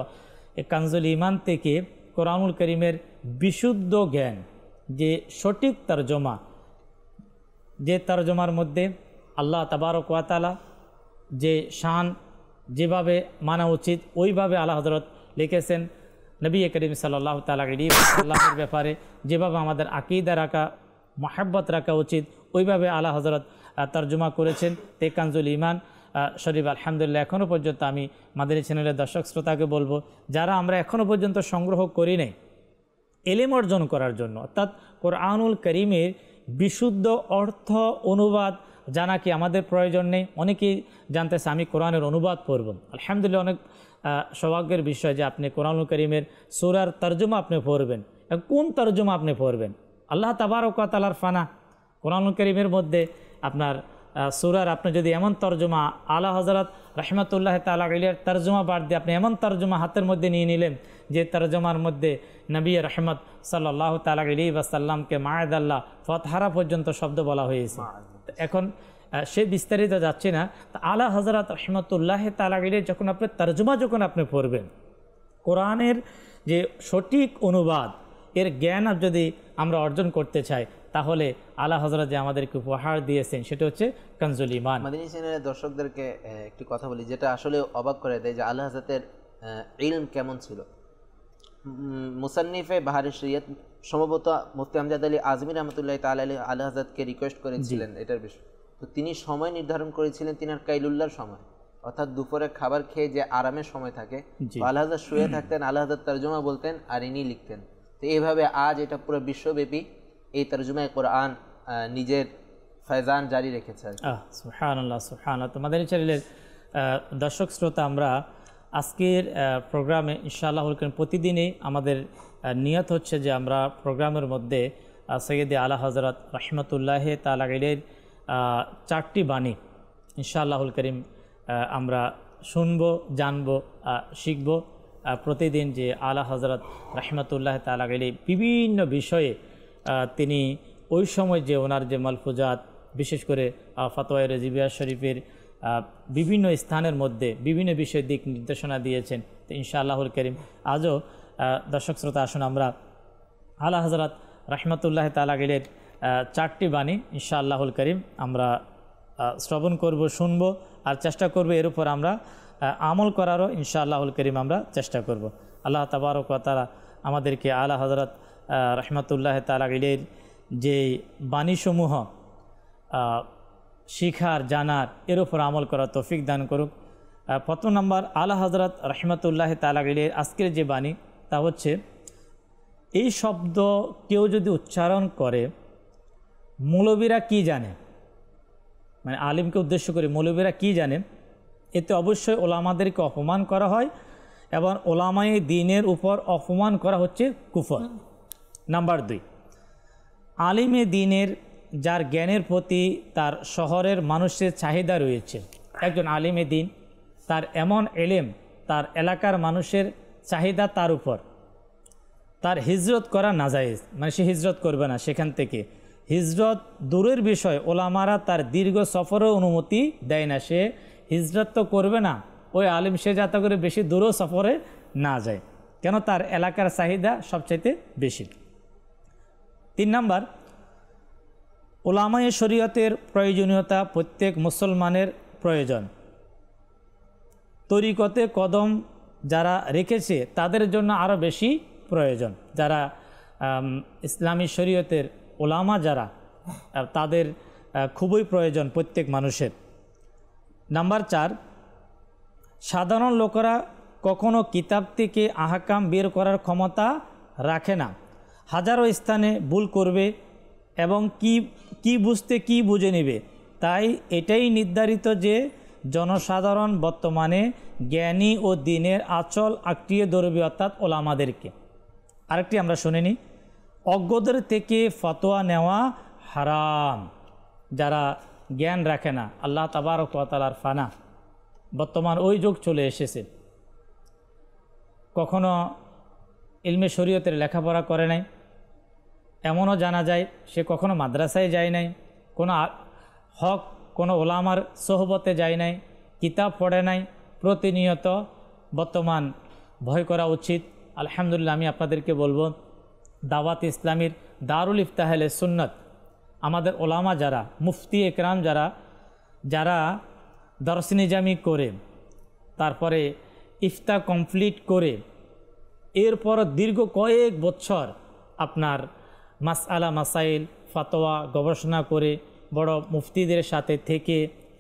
এই কানজুল ঈমান থেকে কোরআনুল করিমের বিশুদ্ধ জ্ঞান, যে সঠিক তরজমা, যে তরজমার মধ্যে আল্লাহ তাবারক ওয়া তাআলা যে শান যেভাবে মানা উচিত ওইভাবে আলা হজরত লিখেছেন। নবী করিম সাল্লাল্লাহু তাআলা আলাইহি ওয়াসাল্লামের ব্যাপারে যেভাবে আমাদের আকীদা রাখা, মহব্বত রাখা উচিত ওইভাবে আলা হজরত তর্জমা করেছেন তে কানজুল ঈমান শরীফ। আলহামদুলিল্লাহ, এখনও পর্যন্ত আমি মাদানী চ্যানেলের দর্শক শ্রোতাকে বলবো, যারা আমরা এখনও পর্যন্ত সংগ্রহ করি নাই এলেম অর্জন করার জন্য, অর্থাৎ কোরআনুল করিমের বিশুদ্ধ অর্থ অনুবাদ জানা কি আমাদের প্রয়োজন নেই? অনেকেই জানতেছে আমি কোরআনের অনুবাদ পড়ব। আলহামদুলিল্লাহ, অনেক সৌভাগ্যের বিষয় যে আপনি কোরআনুল করিমের সূরার তর্জমা আপনি পড়বেন। কোন তর্জমা আপনি পড়বেন? আল্লাহ তাবারক ওয়া তাআলার ফানা কোরআনুল করিমের মধ্যে আপনার সূরার আপনি যদি এমন তর্জমা আলা হযরত রাহমাতুল্লাহ তাআলা আলাইহির তর্জমা বাদ দিয়ে আপনি এমন তর্জমা হাতের মধ্যে নিয়ে নিলেন যে তর্জমার মধ্যে নবী রহমত সাল্লাল্লাহু তাআলা আলাইহি ওয়াসাল্লামকে মাআদাল্লাহ ফাতহারা পর্যন্ত শব্দ বলা হয়েছে। এখন সে বিস্তারিত যাচ্ছে না। আলা হযরত রাহমাতুল্লাহ তাআলা আলাইহি যখন আপনি তর্জমা আপনি পড়বেন, কোরআনের যে সঠিক অনুবাদ এর জ্ঞান যদি আমরা অর্জন করতে চাই, তাহলে আলা হযরত যে আমাদেরকে উপহার দিয়েছেন সেটা হচ্ছে কানজুল ঈমান। মাদানী চ্যানেলের দর্শকদেরকে একটি কথা বলি, যেটা আসলে অবাক করে দেয় যে আলা হযরতের ইলম কেমন ছিল। মুসান্নিফে বাহারে শরিয়ত সম্ভবত মুফতি আমজাদ আলী আজমি রহমতুল্লাহ তাআলা আলাইহি আলা হযরতকে রিকোয়েস্ট করেছিলেন এটার বিষয়, তো তিনি সময় নির্ধারণ করেছিলেন তিনার কাইলুল্লাহর সময়, অর্থাৎ দুপুরে খাবার খেয়ে যে আরামের সময় থাকে, আলা হযরত শুয়ে থাকতেন, আলা হযরত তর্জমা বলতেন আর ইনি লিখতেন। তো এইভাবে আজ এটা পুরো বিশ্বব্যাপী এই তর্জমায়ে কোরআন নিজের ফয়জান জারি রেখেছে। সুবহানাল্লাহ, সুবহানাল্লাহ। তো মাদানী চ্যানেলের দর্শক শ্রোতা, আমরা আজকের প্রোগ্রামে ইনশাআল্লাহুল কারীম প্রতিদিনই আমাদের নিয়ত হচ্ছে যে আমরা প্রোগ্রামের মধ্যে সৈয়দে আলা হযরত রাহমাতুল্লাহ তাআলা আলাইহির 4টি বাণী ইনশাআল্লাহুল কারীম আমরা শুনবো, জানবো, শিখবো প্রতিদিন। যে আলা হযরত রাহমাতুল্লাহ তাআলা আলাইহি বিভিন্ন বিষয়ে তিনি ওই সময় যে ওনার যে মালফুজাত, বিশেষ করে ফতোয়া রাজিবিয়া শরীফের বিভিন্ন স্থানের মধ্যে বিভিন্ন বিষয়ের দিক নির্দেশনা দিয়েছেন। তো ইনশাআল্লাহুল কারীম আজও দর্শক শ্রোতা আসুন আমরা আলা হযরত রাহমাতুল্লাহ তাআলা আলাইহির 4টি বাণী ইনশাআল্লাহুল কারীম আমরা শ্রবণ করব, শুনব আর চেষ্টা করব এর উপর আমরা আমল করারও ইনশাআল্লাহুল কারীম আমরা চেষ্টা করব। আল্লাহ তাবারক ওয়া তাআলা আমাদেরকে আলা হযরত রাহমাতুল্লাহ তাআলা আলাইহির যে বাণীসমূহ শিখার, জানার, এর উপর আমল করার তৌফিক দান করুক। প্রথম নম্বর, আলা হযরত রাহমাতুল্লাহ তাআলা আলাইহির আজকের যে বাণী তা হচ্ছে, এই শব্দ কেউ যদি উচ্চারণ করে মৌলবীরা কি জানে, মানে আলিমকে উদ্দেশ্য করে মৌলবীরা কি জানে, এতে অবশ্যই ওলামাদেরকে অপমান করা হয় এবং ওলামায়ে দ্বীনের উপর অপমান করা হচ্ছে কুফর। নাম্বার 2, আলিমে দ্বীনের যার জ্ঞানের প্রতি তার শহরের মানুষের চাহিদা রয়েছে, একজন আলিমে দ্বীন তার এমন এলেম, তার এলাকার মানুষের চাহিদা তার উপর, তার হিজরত করা নাজায়েজ, মানে সে হিজরত করবে না সেখান থেকে। হিজরত দূরের বিষয়, ওলামারা তার দীর্ঘ সফরের অনুমতি দেয় না, সে হিজরত তো করবে না, ওই আলিম সে যাতে করে বেশি দূরও সফরে না যায়, কেন তার এলাকার চাহিদা সবচাইতে বেশি। 3 নাম্বার, উলামায়ে শরীয়তের প্রয়োজনীয়তা প্রত্যেক মুসলমানের প্রয়োজন। তরিকতে কদম যারা রেখেছে তাদের জন্য আরও বেশি প্রয়োজন, যারা ইসলামী শরীয়তের ওলামা যারা, তাদের খুবই প্রয়োজন প্রত্যেক মানুষের। নাম্বার 4, সাধারণ লোকেরা কখনো কিতাব থেকে আহকাম বের করার ক্ষমতা রাখে না, হাজারো স্থানে ভুল করবে এবং কি বুঝতে কি বুঝে নেবে, তাই এটাই নির্ধারিত যে জনসাধারণ বর্তমানে জ্ঞানী ও দ্বীনের আঁচল আঁকড়িয়ে ধরবে, অর্থাৎ ওলামাদেরকে। আরেকটি আমরা শুনিনি, অজ্ঞদের থেকে ফতোয়া নেওয়া হারাম। যারা জ্ঞান রাখে না, আল্লাহ তাবারক ওয়া তাআলার ফানা, বর্তমান ওই যুগ চলে এসেছে। কখনো ইলমে শরীয়তের লেখাপড়া করে নাই, এমনও জানা যায় সে কখনো মাদ্রাসায় যায় নাই, কোনো হক কোনো ওলামার সোহবতে যায় নাই, কিতাব পড়ে নাই। প্রতিনিয়ত বর্তমান ভয় করা উচিত। আলহামদুলিল্লাহ, আমি আপনাদেরকে বলবো, দাওয়াত ইসলামীর দারুল ইফতাহ আহলে সুন্নাত, আমাদের ওলামা যারা, মুফতি একরাম যারা দরস নিজামি করে, তারপরে ইফতা কমপ্লিট করে, এরপর দীর্ঘ কয়েক বছর আপনার মাসআলা মাসাইল ফাতোয়া গবেষণা করে, বড় মুফতিদের সাথে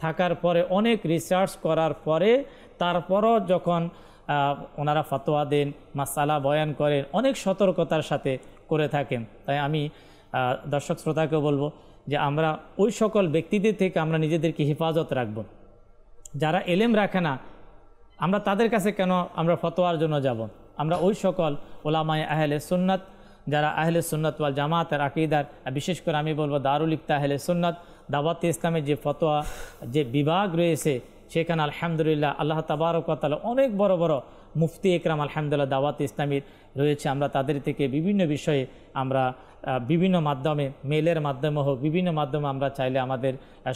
থাকার পরে, অনেক রিসার্চ করার পরে তারপরও যখন ওনারা ফতোয়া দেন, মাসআলা বয়ান করেন, অনেক সতর্কতার সাথে করে থাকেন। তাই আমি দর্শক শ্রোতাকে বলবো যে আমরা ওই সকল ব্যক্তিদের থেকে আমরা নিজেদেরকে হেফাজত রাখব। যারা এলেম রাখে না, আমরা তাদের কাছে কেন আমরা ফতোয়ার জন্য যাব? আমরা ওই সকল ওলামায়ে আহলে সুন্নাত, যারা আহলে সুন্নাত ওয়াল জামাতের আকীদার, বিশেষ করে আমি বলবো দারুল ইফতাহ আহলে সুন্নাত, দাওয়াত ইসলামের যে ফতোয়া যে বিভাগ রয়েছে, সেখানে আলহামদুলিল্লাহ আল্লাহ তাবারক ওয়া তাআলা অনেক বড় বড় মুফতি একরাম আলহামদুলিল্লাহ দাওয়াত ইসলামীর রয়েছে। আমরা তাদের থেকে বিভিন্ন বিষয়ে আমরা বিভিন্ন মাধ্যমে, মেলের মাধ্যমে হোক, বিভিন্ন মাধ্যমে আমরা চাইলে আমাদের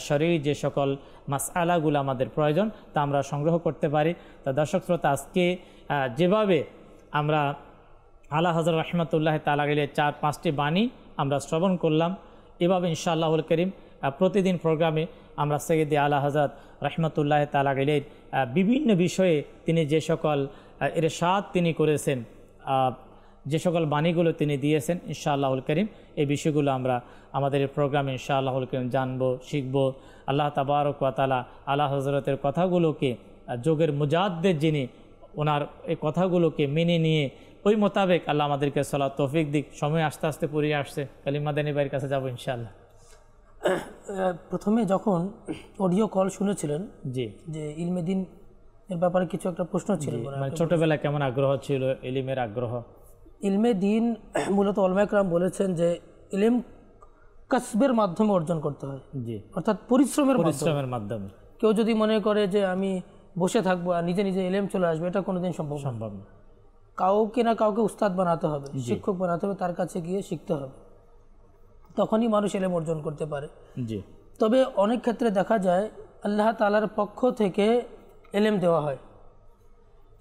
শরীর যে সকল মাসআলাগুলো আমাদের প্রয়োজন তা আমরা সংগ্রহ করতে পারি। তা দর্শক শ্রোতা, আজকে যেভাবে আমরা আলা হযরত রাহমাতুল্লাহি তাআলা আলাইহি 4-5টি বাণী আমরা শ্রবণ করলাম, এভাবে ইনশাআল্লাহুল কারীম প্রতিদিন প্রোগ্রামে আমরা সৈয়দে আলা হযরত রাহমাতুল্লাহি তাআলা আলাইহি বিভিন্ন বিষয়ে তিনি যে সকল ইরশাদ তিনি করেছেন, যে সকল বাণীগুলো তিনি দিয়েছেন, ইনশাআল্লাহুল কারীম এই বিষয়গুলো আমরা আমাদের এই প্রোগ্রামে ইনশাআল্লাহুল কারীম জানবো, শিখবো। আল্লাহ তাবারক ওয়া তাআলা আলা হযরতের কথাগুলোকে, যোগের মুজাদ্দিদ যিনি, ওনার এই কথাগুলোকে মেনে নিয়ে ওই মোতাবেক আল্লাহ আমাদেরকে সলাত তৌফিক দিক। সময় আস্তে আস্তে পুরিয়ে আসছে, কালিম মাদানী ভাইয়ের কাছে যাবো ইনশাআল্লাহ। প্রথমে যখন অডিও কল শুনেছিলেন জি, যে ইলমে দিন এর ব্যাপারে কিছু একটা প্রশ্ন ছিল, মানে ছোটবেলায় কেমন আগ্রহ ছিল, ইলমের আগ্রহ? ইলমে দিন মূলত উলামা একরাম বলেছেন যে ইলম কাসবের মাধ্যমে অর্জন করতে হয়, জি, অর্থাৎ পরিশ্রমের মাধ্যমে। কেউ যদি মনে করে যে আমি বসে থাকবো আর নিজে নিজে ইলম চলে আসবে, এটা কোনোদিন সম্ভব না। কাউকে না কাউকে উস্তাদ বানাতে হবে, শিক্ষক বানাতে হবে, তার কাছে গিয়ে শিখতে হবে, তখনই মানুষ ইলম অর্জন করতে পারে। জি, তবে অনেক ক্ষেত্রে দেখা যায় আল্লাহ তাআলার পক্ষ থেকে ইলম দেওয়া হয়,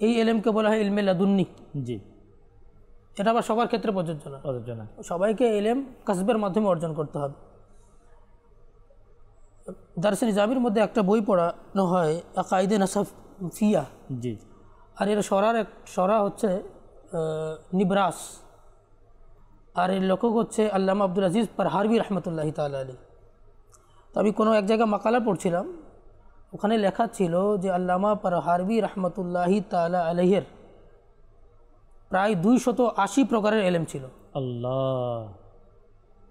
এই ইলমকে বলা হয় ইলমে লাদুন্নি। জি, এটা আবার সবার ক্ষেত্রে প্রযোজ্য না, সবাইকে ইলম কাসবের মাধ্যমে অর্জন করতে হবে। দারসে নিজামির মধ্যে একটা বই পড়ানো হয়, আকাইদে নাসাফিয়া। জি, আর এর সরা হচ্ছে নিবরাস, আর এর লেখক হচ্ছে আল্লামা আব্দুল আজিজ পারহারভি রহমতুল্লাহি তাআলা আলাইহি। তো আমি কোনো এক জায়গায় মাকালা পড়ছিলাম, ওখানে লেখা ছিল যে আল্লামা পারহারভি রহমতুল্লাহি তাআলা আলাইহির প্রায় 280 প্রকারের ইলম ছিল। আল্লাহ!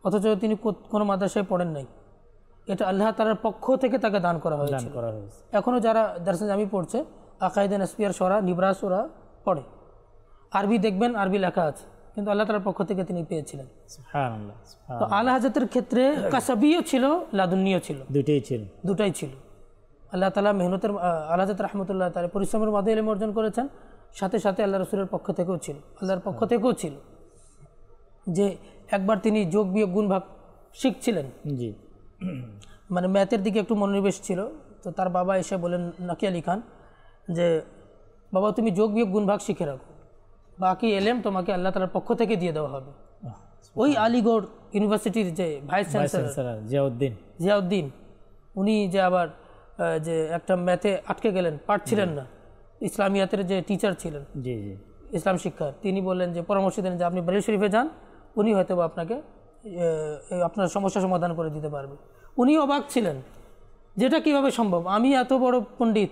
অথচ তিনি কোনো মাদ্রাসায় পড়েন নাই, এটা আল্লাহ তাআলার পক্ষ থেকে তাকে দান করা হয়েছে। এখনও যারা দারসে জামি পড়ছে, আকাইদে নাসফিয়ার সরা, নিবরাস ওরা পড়ে, আরবি দেখবেন, আরবি লেখা আছে, কিন্তু আল্লাহ তাআলার পক্ষ থেকে তিনি পেয়েছিলেন। সুবহানাল্লাহ। তো আলা হযরতের ক্ষেত্রে কাসাবিও ছিল, লাদুন্নিও ছিল, দুটাই ছিল। আল্লাহ তাআলা মেহনতের, আলা হযরত রাহমাতুল্লাহ তাআলা পরিশ্রমের মাধ্যমে ইলম অর্জন করেছেন, সাথে সাথে আল্লাহ রাসূলের পক্ষ থেকেও ছিল, আল্লাহর পক্ষ থেকেও ছিল। যে একবার তিনি যোগ বিয়োগ গুণ ভাগ শিখছিলেন, জি, মানে ম্যাথের দিকে একটু মনোনিবেশ ছিল। তো তার বাবা এসে বলেন, নাকি আলী খান, যে বাবা তুমি যোগ বিয়োগ গুণ ভাগ শিখে রাখো, বাকি এলেম তোমাকে আল্লাহ তাআলার পক্ষ থেকে দিয়ে দেওয়া হবে। ওই আলিগড় ইউনিভার্সিটির যে ভাইস চ্যান্সেলর জিয়াউদ্দিন, উনি যে আবার যে একটা ম্যাথে আটকে গেলেন, পারছিলেন না, ইসলামিয়াতের যে টিচার ছিলেন, জি জি, ইসলাম শিক্ষার, তিনি বললেন যে পরামর্শ দেন যে আপনি বারেলি শরীফে যান, উনি হয়তো আপনাকে আপনার সমস্যা সমাধান করে দিতে পারবে। উনি অবাক ছিলেন, যেটা কিভাবে সম্ভব, আমি এত বড় পণ্ডিত,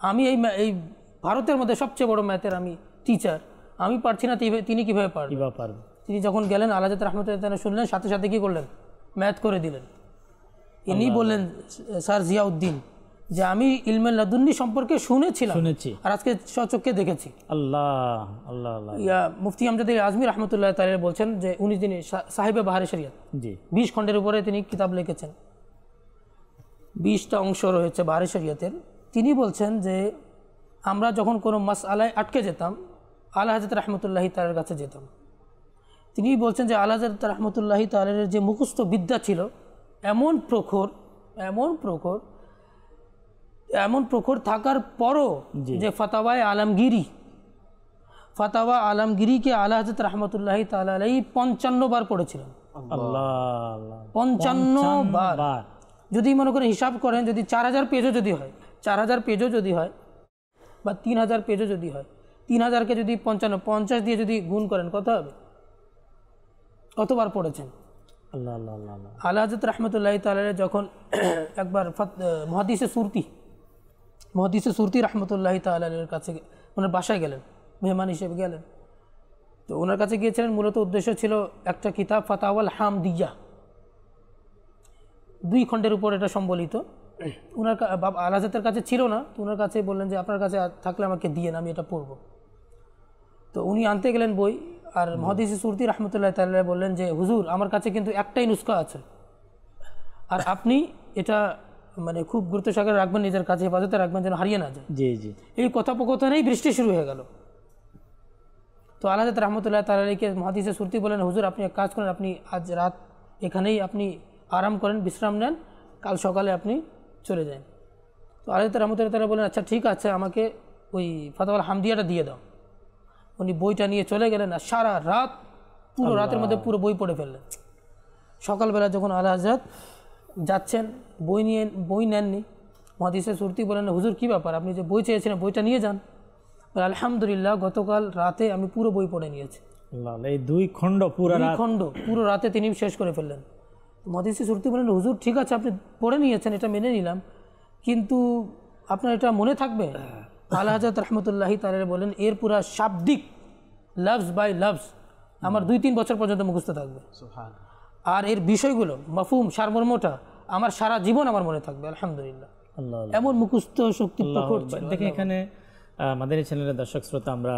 আমি এই ভারতের মধ্যে সবচেয়ে বড় ম্যাথের আমি টিচার, আমি পারছি না, তিনি কীভাবে পারবেন? তিনি যখন গেলেন আলা হযরত রাহমাতুল্লাহ শুনলেন, সাথে সাথে কী করলেন, ম্যাথ করে দিলেন। ইনি বললেন, স্যার জিয়াউদ্দিন, যে আমি ইলমে লাদুন্নি সম্পর্কে শুনেছি, আর আজকে স্বচক্ষে দেখেছি। আল্লাহ আল্লাহ আল্লাহ। মুফতি আমজাদ আজমি রহমতুল্লাহ তাআলা বলছেন যে উনি যিনি সাহেবে বাহারে শরিয়ত, 20 খণ্ডের উপরে তিনি কিতাব লিখেছেন, 20টা অংশ রয়েছে বাহারে শরিয়তের। তিনি বলছেন যে আমরা যখন কোনো মাসআলায় আটকে যেতাম, আলা হযরত রহমতুল্লাহি তাআলার কাছে যেতাম। তিনি বলছেন যে আলা হযরত রহমতুল্লাহি তাআলার যে মুখস্থ বিদ্যা ছিল এমন প্রখর থাকার পরও যে ফাতাওয়া আলমগিরিকে আলা হযরত রহমতুল্লাহি তাআলা আলাইহি 55 বার পড়েছিলেন। আল্লাহ 55 বার। যদি মনে করে হিসাব করেন, যদি 4000 পেজও যদি হয়, 4000 পেজও যদি হয় বা 3000 পেজও যদি হয়, 3000কে যদি 50 দিয়ে যদি গুণ করেন কত হবে? কতবার পড়েছেন? আল্লাহ আল্লাহ আল্লাহ। আলা হযরত রহমতুল্লাহি তাআলা যখন একবার মুহাদ্দিসে সুরতি রহমতুল্লাহি তাআলার কাছে ওনার বাসায় গেলেন, মেহমান হিসেবে গেলেন। তো ওনার কাছে গিয়েছিলেন, মূলত উদ্দেশ্য ছিল একটা কিতাব ফাতাওয়াল হামদিয়া, 2 খণ্ডের উপর এটা সম্বলিত। ওনার আলা হযরতের কাছে ছিল না, তো ওনার কাছে বললেন যে আপনার কাছে থাকলে আমাকে দিয়েন, আমি এটা পড়ব। তো উনি আনতে গেলেন বই, আর মুহাদ্দিসে সুরতি রহমতুল্লাহি তাআলা বললেন যে হুজুর আমার কাছে কিন্তু একটাই নুসখা আছে, আর আপনি এটা মানে খুব গুরুত্ব সহকারে রাখবেন, নিজের কাছে হেফাজতে রাখবেন যেন হারিয়ে না যায়। জি জি। এই কথোপকথনেই বৃষ্টি শুরু হয়ে গেল। তো আলা হযরত রহমতুল্লাহি তাআলাকে মুহাদ্দিসে সুরতি বলেন, হুজুর আপনি এক কাজ করেন, আপনি আজ রাত এখানেই আপনি আরাম করেন, বিশ্রাম নেন, কাল সকালে আপনি চলে যান। তো আলা হযরত রহমতুল্লাহি তাআলা বলেন আচ্ছা ঠিক আছে, আমাকে ওই ফাতাওয়াল হামদিয়াটা দিয়ে দাও। উনি বইটা নিয়ে চলে গেলেন, আর সারা রাত পুরো রাতের মধ্যে পুরো বই পড়ে ফেললেন। সকালবেলা যখন আলা হযরত যাচ্ছেন, বই নেননি। মুহাদ্দিসে সুরতি বলেন, হুজুর কী ব্যাপার, আপনি যে বই চেয়েছিলেন বইটা নিয়ে যান। আলহামদুলিল্লাহ গতকাল রাতে আমি পুরো বই পড়ে নিয়েছি। এই 2 খণ্ড পুরো রাতে তিনি শেষ করে ফেললেন। মুহাদ্দিসে সুরতি বলেন, হুজুর ঠিক আছে আপনি পড়ে নিয়েছেন, এটা মেনে নিলাম, কিন্তু আপনার এটা মনে থাকবে? আলা হযরত রহমতুল্লাহি তাআলা বলেন, এর পুরা শাব্দিক লফজ বাই লফজ আমার 2-3 বছর পর্যন্ত মুখস্থ থাকবে, আর এর বিষয়গুলো মাফহুম সারমর্মটা আমার সারা জীবন আমার মনে থাকবে। আলহামদুলিল্লাহ, এমন মুখস্থ শক্তি প্রখর ছিল। দেখেন এখানে মাদানী চ্যানেলের দর্শক শ্রোতা, আমরা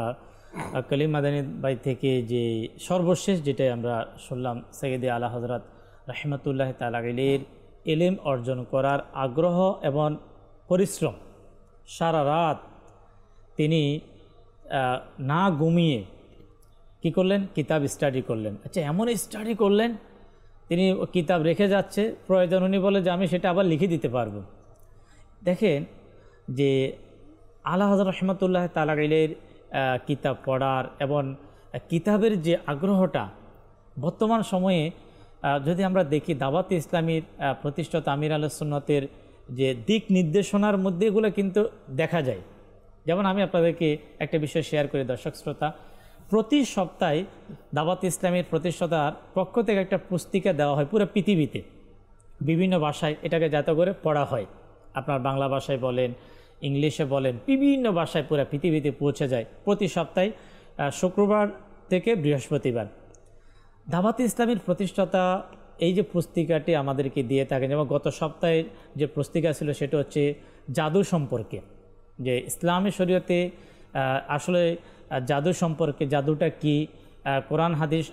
কলিম মাদানী ভাই থেকে যে সর্বশেষ যেটাই আমরা শুনলাম, সৈয়দে আলা হযরত রহমতুল্লাহি তাআলা আলাইহির ইলম অর্জন করার আগ্রহ এবং পরিশ্রম, সারা রাত তিনি না ঘুমিয়ে কি করলেন? কিতাব স্টাডি করলেন। আচ্ছা, এমন স্টাডি করলেন তিনি কিতাব রেখে যাচ্ছে, প্রয়োজন উনি বলে যে আমি সেটা আবার লিখে দিতে পারবো। দেখেন যে আলা হযরত রহমতুল্লাহি তাআলা আলাইহির কিতাব পড়ার এবং কিতাবের যে আগ্রহটা, বর্তমান সময়ে যদি আমরা দেখি দাওয়াতে ইসলামীর প্রতিষ্ঠাতা আমির আহলে সুন্নতের যে দিক নির্দেশনার মধ্যে এগুলো কিন্তু দেখা যায়। যেমন আমি আপনাদেরকে একটা বিষয় শেয়ার করি দর্শক শ্রোতা, প্রতি সপ্তাহে দাওয়াতে ইসলামীর প্রতিষ্ঠাতার পক্ষ থেকে একটা পুস্তিকা দেওয়া হয় পুরো পৃথিবীতে, বিভিন্ন ভাষায় এটাকে যাতে করে পড়া হয়। আপনার বাংলা ভাষায় বলেন, ইংলিশে বলেন, বিভিন্ন ভাষায় পুরো পৃথিবীতে পৌঁছে যায় প্রতি সপ্তাহে, শুক্রবার থেকে বৃহস্পতিবার। দাওয়াতে ইসলামীর প্রতিষ্ঠাতা এই যে পুস্তিকাটি আমাদেরকে দিয়ে থাকেন, যেমন গত সপ্তাহে যে পুস্তিকা ছিল সেটা হচ্ছে জাদু সম্পর্কে, যে ইসলামী শরীয়তে আসলে জাদু সম্পর্কে, জাদুটা কি, কোরআন হাদিস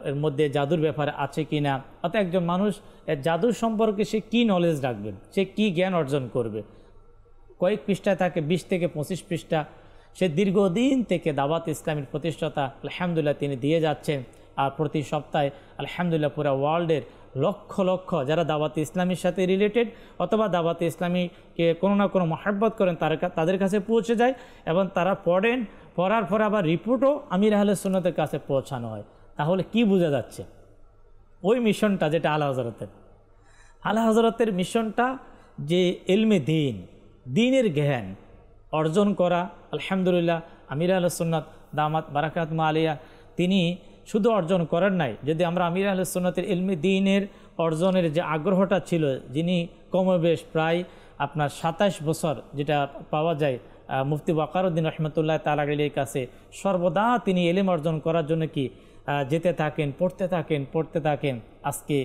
এর মধ্যে জাদুর ব্যাপারে আছে কি না, অর্থাৎ একজন মানুষ জাদুর সম্পর্কে সে কী নলেজ রাখবে, সে কী জ্ঞান অর্জন করবে। কয়েক পৃষ্ঠায় থাকে, 20 থেকে 25 পৃষ্ঠা সে দীর্ঘদিন থেকে দাওয়াত ইসলামীর প্রতিষ্ঠাতা আলহামদুলিল্লাহ তিনি দিয়ে যাচ্ছেন। আর প্রতি সপ্তাহে আলহামদুলিল্লাহ পুরো ওয়ার্ল্ডের লক্ষ লক্ষ যারা দাওয়াতে ইসলামীর সাথে রিলেটেড অথবা দাওয়াতে ইসলামীকে কোনো না কোনো মহব্বত করেন তাদের কাছে পৌঁছে যায়, এবং তারা পড়েন, পড়ার পরে আবার রিপোর্টও আমির আহলে সুন্নতের কাছে পৌঁছানো হয়। তাহলে কি বোঝা যাচ্ছে? ওই মিশনটা যেটা আলা হযরতের মিশনটা, যে ইলমে দ্বীনের জ্ঞান অর্জন করা, আলহামদুলিল্লাহ আমির আহলে সুন্নাত দামাত বারাকাতুহু আলিয়া তিনি শুধু অর্জন করেন নাই। যদি আমরা আমির আহলে সুন্নাতের ইলমে দ্বীনের অর্জনের যে আগ্রহটা ছিল, যিনি কমবেশ প্রায় আপনার 27 বছর যেটা পাওয়া যায় মুফতি ওয়াকারউদ্দিন রহমতুল্লাহ তাআলা আলাইহির কাছে, সর্বদা তিনি ইলম অর্জন করার জন্য কি যেতে থাকেন, পড়তে থাকেন। আজকে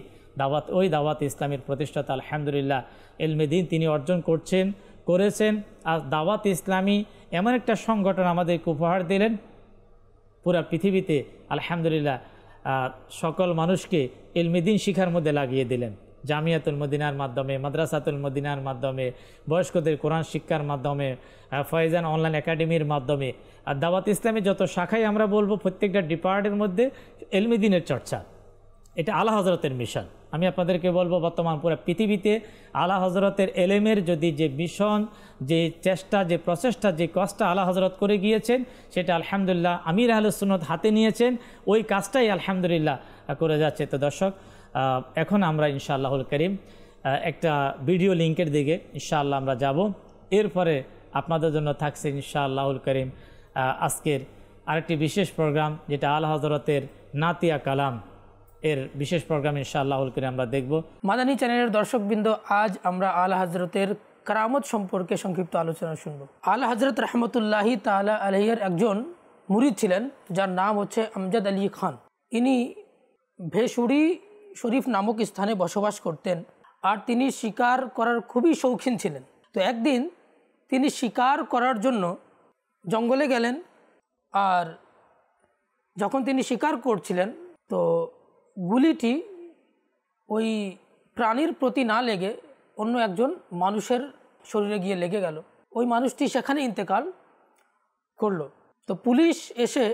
দাওয়াত ইসলামের প্রতিষ্ঠাতা আলহামদুলিল্লাহ ইলমে দ্বীন তিনি অর্জন করছেন করেছেন। আর দাওয়াত ইসলামী এমন একটা সংগঠন আমাদেরকে উপহার দিলেন, পুরা পৃথিবীতে আলহামদুলিল্লাহ সকল মানুষকে ইলমে দ্বীন শিখার মধ্যে লাগিয়ে দিলেন। জামিয়াতুল মদিনার মাধ্যমে, মাদ্রাসাতুল মদিনার মাধ্যমে, বয়স্কদের কোরআন শিক্ষার মাধ্যমে, ফয়জান অনলাইন একাডেমির মাধ্যমে, আর দাওয়াত ইসলামী যত শাখায় আমরা বলবো প্রত্যেকটা ডিপার্টের মধ্যে ইলমে দ্বীনের চর্চা, এটা আলা হজরতের মিশন। আমি আপনাদেরকে বলবো বর্তমান পুরো পৃথিবীতে আলা হজরতের এলেমের যদি যে মিশন, যে চেষ্টা, যে প্রচেষ্টা, যে কাজটা আলা হজরত করে গিয়েছেন, সেটা আলহামদুলিল্লাহ আমির আহলে সুন্নাত হাতে নিয়েছেন, ওই কাজটাই আলহামদুলিল্লাহ করে যাচ্ছে। তো দর্শক, এখন আমরা ইনশাআল্লাহুল করিম একটা ভিডিও লিঙ্কের দিকে ইনশাআল্লাহ আমরা যাব। এরপরে আপনাদের জন্য থাকছে ইনশাআল্লাহুল করিম আজকের আরেকটি বিশেষ প্রোগ্রাম, যেটা আলা হজরতের নাতিয়া কালাম এর বিশেষ প্রোগ্রাম ইনশাআল্লাহুল করিম আমরা দেখব। মাদানী চ্যানেলের দর্শকবৃন্দ, আজ আমরা আলা হজরতের কারামত সম্পর্কে সংক্ষিপ্ত আলোচনা শুনব। আলা হজরত রহমতুল্লাহি তাআলা আলাইহির একজন মুরিদ ছিলেন, যার নাম হচ্ছে আমজাদ আলী খান। ইনি ভেসুড়ি শরীফ নামক স্থানে বসবাস করতেন, আর তিনি শিকার করার খুবই শৌখিন ছিলেন। তো একদিন তিনি শিকার করার জন্য জঙ্গলে গেলেন, আর যখন তিনি শিকার করছিলেন তো গুলিটি ওই প্রাণীর প্রতি না লেগে অন্য একজন মানুষের শরীরে গিয়ে লেগে গেল। ওই মানুষটি সেখানে ইন্তেকাল করল। তো পুলিশ এসে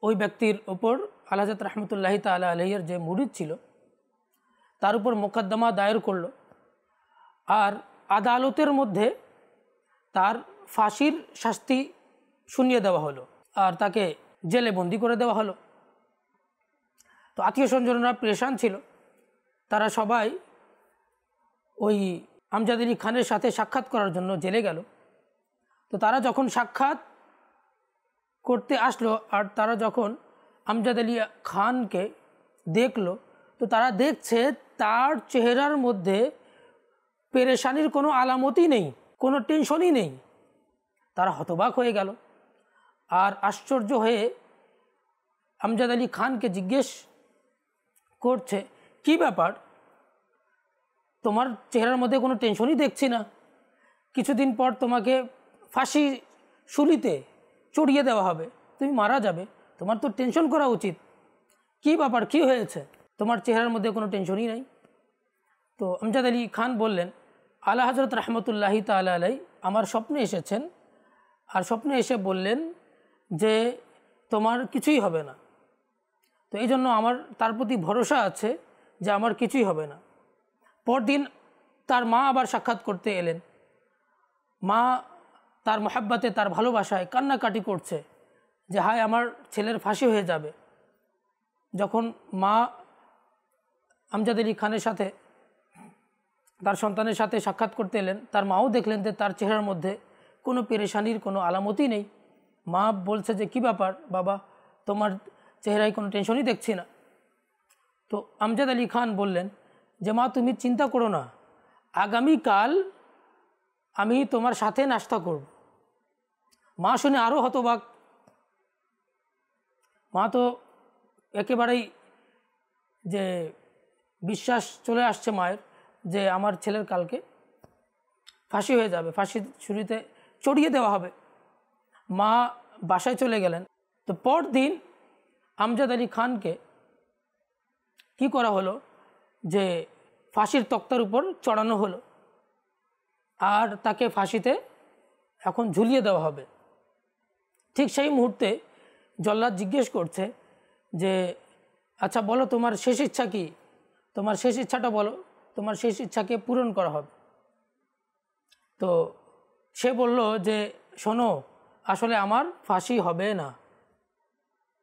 ওই ব্যক্তির ওপর আলা হযরত রাহমাতুল্লাহি তাআলা আলাইহির যে মুরিদ ছিল তার উপর মোকদ্দমা দায়ের করলো, আর আদালতের মধ্যে তার ফাঁসির শাস্তি শুনিয়ে দেওয়া হলো, আর তাকে জেলে বন্দি করে দেওয়া হলো। তো আত্মীয় স্বজনরা পেরেশান ছিল, তারা সবাই ওই আমজাদ আলী খানের সাথে সাক্ষাৎ করার জন্য জেলে গেল। তো তারা যখন সাক্ষাৎ করতে আসলো, আর তারা যখন আমজাদ আলী খানকে দেখলো, তো তারা দেখছে তার চেহারার মধ্যে পেরেশানির কোনো আলামতই নেই, কোনো টেনশনই নেই। তারা হতবাক হয়ে গেল, আর আশ্চর্য হয়ে আমজাদ আলী খানকে জিজ্ঞেস করছে, কি ব্যাপার, তোমার চেহারার মধ্যে কোনো টেনশনই দেখছি না, কিছুদিন পর তোমাকে ফাঁসি শুলিতে চড়িয়ে দেওয়া হবে, তুমি মারা যাবে, তোমার তো টেনশন করা উচিত, কি ব্যাপার, কি হয়েছে, তোমার চেহারার মধ্যে কোনো টেনশনই নাই। তো আমজাদ আলী খান বললেন, আলা হযরত রাহমাতুল্লাহি তাআলা আলাইহি আমার স্বপ্নে এসেছেন, আর স্বপ্নে এসে বললেন যে তোমার কিছুই হবে না। তো এই জন্য আমার তার প্রতি ভরসা আছে যে আমার কিছুই হবে না। পরদিন তার মা আবার সাক্ষাৎ করতে এলেন। মা তার মহাব্বতে, তার ভালোবাসায় কান্নাকাটি করছে যে হায় আমার ছেলের ফাঁসি হয়ে যাবে। যখন মা আমজাদ আলী খানের সাথে, তার সন্তানের সাথে সাক্ষাৎ করতে এলেন, তার মাও দেখলেন যে তার চেহারার মধ্যে কোনো পেরেশানির কোনো আলামতই নেই। মা বলছে যে কি ব্যাপার বাবা, তোমার চেহারায় কোনো টেনশনই দেখছি না। তো আমজাদ আলী খান বললেন যে মা তুমি চিন্তা করো না, আগামীকাল আমি তোমার সাথে নাস্তা করব। মা শুনে আরও হতবাক। মা তো একেবারেই যে বিশ্বাস চলে আসছে মায়ের যে আমার ছেলের কালকে ফাঁসি হয়ে যাবে, ফাঁসি ছুরিতে চড়িয়ে দেওয়া হবে। মা বাসায় চলে গেলেন। তো পরদিন আমজাদ আলী খানকে কি করা হলো যে ফাঁসির তক্তার উপর চড়ানো হলো, আর তাকে ফাঁসিতে এখন ঝুলিয়ে দেওয়া হবে। ঠিক সেই মুহূর্তে জল্লাদ জিজ্ঞেস করছে যে আচ্ছা বলো তোমার শেষ ইচ্ছা কি, তোমার শেষ ইচ্ছাটা বলো, তোমার শেষ ইচ্ছাকে পূরণ করা হবে। তো সে বলল যে শোনো, আসলে আমার ফাঁসি হবে না,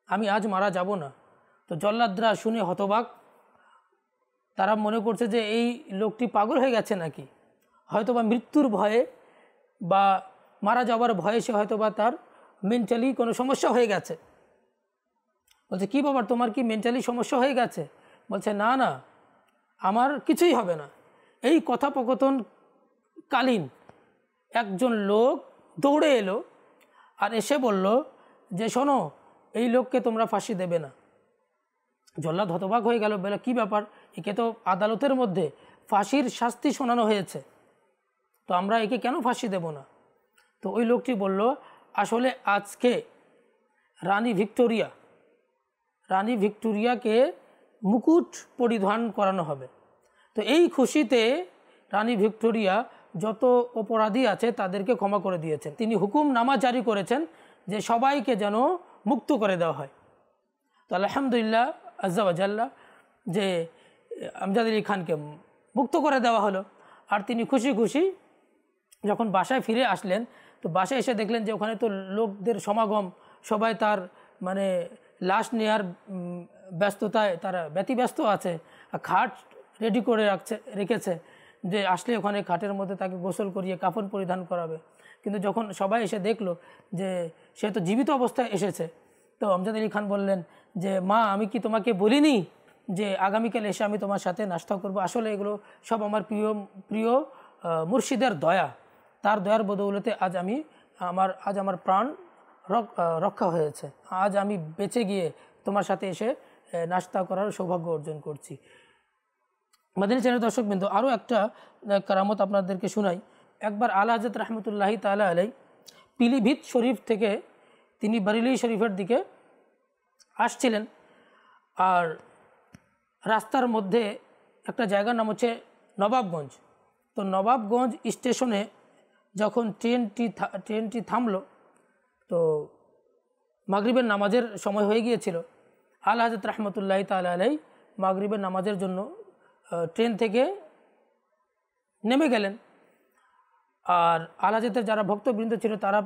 আমি আজ মারা যাব না। তো জল্লাদরা শুনে হতবাক। তারা মনে করছে যে এই লোকটি পাগল হয়ে গেছে নাকি, হয়তোবা মৃত্যুর ভয়ে বা মারা যাওয়ার ভয়ে সে হয়তোবা তার মেন্টালি কোনো সমস্যা হয়ে গেছে। বলছে কি বাবা, তোমার কি মেন্টালি সমস্যা হয়ে গেছে? বলছে না না, আমার কিছুই হবে না। এই কথোপকথন কালীন একজন লোক দৌড়ে এলো আর এসে বলল যে শোনো, এই লোককে তোমরা ফাঁসি দেবে না। জল্লাদ হতবাক হয়ে গেল, বলে কি ব্যাপার, একে তো আদালতের মধ্যে ফাঁসির শাস্তি শোনানো হয়েছে, তো আমরা একে কেন ফাঁসি দেব না? তো ওই লোকটি বলল, আসলে আজকে রানী ভিক্টোরিয়াকে মুকুট পরিধান করানো হবে। তো এই খুশিতে রানী ভিক্টোরিয়া যত অপরাধী আছে তাদেরকে ক্ষমা করে দিয়েছেন। তিনি হুকুমনামা জারি করেছেন যে সবাইকে যেন মুক্ত করে দেওয়া হয়। তো আলহামদুলিল্লাহ আজ্জা ওয়াজাল্লাহ যে আমজাদ আলী খানকে মুক্ত করে দেওয়া হলো। আর তিনি খুশি খুশি যখন বাসায় ফিরে আসলেন, তো বাসায় এসে দেখলেন যে ওখানে তো লোকদের সমাগম, সবাই তার মানে লাশ নেওয়ার ব্যস্ততায় তারা ব্যতিব্যস্ত আছে। খাট রেডি করে রেখেছে যে আসলে ওখানে খাটের মধ্যে তাকে গোসল করিয়ে কাফন পরিধান করাবে। কিন্তু যখন সবাই এসে দেখলো যে সে তো জীবিত অবস্থায় এসেছে, তো আমজাদ আলী খান বললেন যে মা, আমি কি তোমাকে বলিনি যে আগামীকাল এসে আমি তোমার সাথে নাস্তা করব? আসলে এগুলো সব আমার প্রিয় মুর্শিদের দয়া, তার দয়ার বদৌলতে আজ আমার প্রাণ রক্ষা হয়েছে। আজ আমি বেঁচে গিয়ে তোমার সাথে এসে নাস্তা করার সৌভাগ্য অর্জন করছি। মাদানী চ্যানেল দর্শকবৃন্দ, আরও একটা কারামত আপনাদেরকে শোনাই। একবার আলা হযরত রহমতুল্লাহি তাআলা আলাইহি পিলিভিত শরীফ থেকে তিনি বারেলি শরীফের দিকে আসছিলেন, আর রাস্তার মধ্যে একটা জায়গার নাম হচ্ছে নবাবগঞ্জ। তো নবাবগঞ্জ স্টেশনে যখন ট্রেনটি থামলো, তো মাগরিবের নামাজের সময় হয়ে গিয়েছিল। আলা হযরত রহমতুল্লাহি তাআলা আলাইহি মাগরিবের নামাজের জন্য ট্রেন থেকে নেমে গেলেন। আর আলা হযরতের যারা ভক্তবৃন্দ ছিল তারা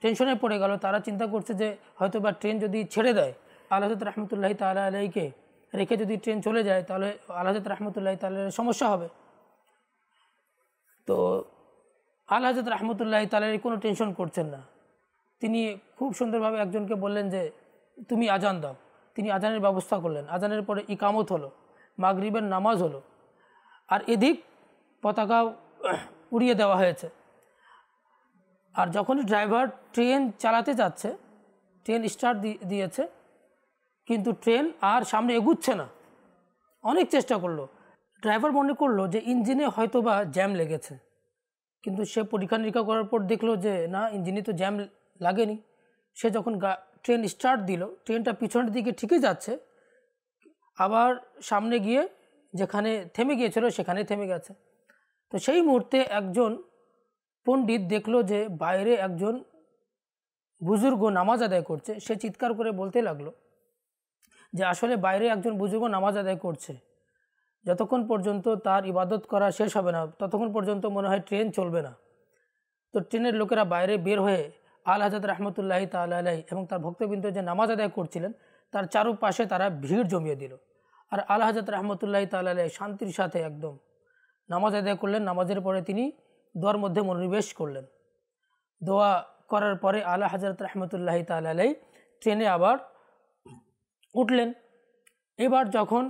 টেনশনে পড়ে গেল। তারা চিন্তা করছে যে হয়তো বা ট্রেন যদি ছেড়ে দেয়, আলা হযরত রহমতুল্লাহি তাআলা আলাইহিকে রেখে যদি ট্রেন চলে যায়, তাহলে আলা হযরত রহমতুল্লাহি তাআলা আলাইহির সমস্যা হবে। তো আলা হযরত রহমতুল্লাহি তাআলা আলাইহি কোনো টেনশন করছেন না। তিনি খুব সুন্দরভাবে একজনকে বললেন যে তুমি আজান দাও। তিনি আজানের ব্যবস্থা করলেন। আজানের পরে ইকামত হলো, মাগরিবের নামাজ হলো, আর এদিক পতাকা উড়িয়ে দেওয়া হয়েছে। আর যখনই ড্রাইভার ট্রেন চালাতে যাচ্ছে, ট্রেন স্টার্ট দিয়েছে, কিন্তু ট্রেন আর সামনে এগুচ্ছে না। অনেক চেষ্টা করলো। ড্রাইভার মনে করলো যে ইঞ্জিনে হয়তোবা জ্যাম লেগেছে, কিন্তু সে পরীক্ষা নিরীক্ষা করার পর দেখলো যে না, ইঞ্জিনে তো জ্যাম লাগেনি। সে যখন ট্রেন স্টার্ট দিল, ট্রেনটা পিছনের দিকে ঠিকই যাচ্ছে, আবার সামনে গিয়ে যেখানে থেমে গিয়েছিল সেখানে থেমে গেছে। তো সেই মুহূর্তে একজন পণ্ডিত দেখলো যে বাইরে একজন বুজুর্গ নামাজ আদায় করছে। সে চিৎকার করে বলতে লাগলো যে আসলে বাইরে একজন বুজুর্গ নামাজ আদায় করছে, যতক্ষণ পর্যন্ত তার ইবাদত করা শেষ হবে না ততক্ষণ পর্যন্ত মনে হয় ট্রেন চলবে না। তো ট্রেনের লোকেরা বাইরে বের হয়ে আলা হযরত রহমতুল্লাহি তাআলা আলাইহি এবং তার ভক্তবৃন্দ যে নামাজ আদায় করছিলেন তার চারপাশে তারা ভিড় জমিয়ে দিল। আর আলা হযরত রহমতুল্লাহি তাআলা আলাইহি শান্তির সাথে একদম নামাজ আদায় করলেন। নামাজের পরে তিনি দোয়ার মধ্যে মনোনিবেশ করলেন। দোয়া করার পরে আলা হযরত রহমতুল্লাহি তাআলা আলাইহি ট্রেনে আবার উঠলেন। এবার যখন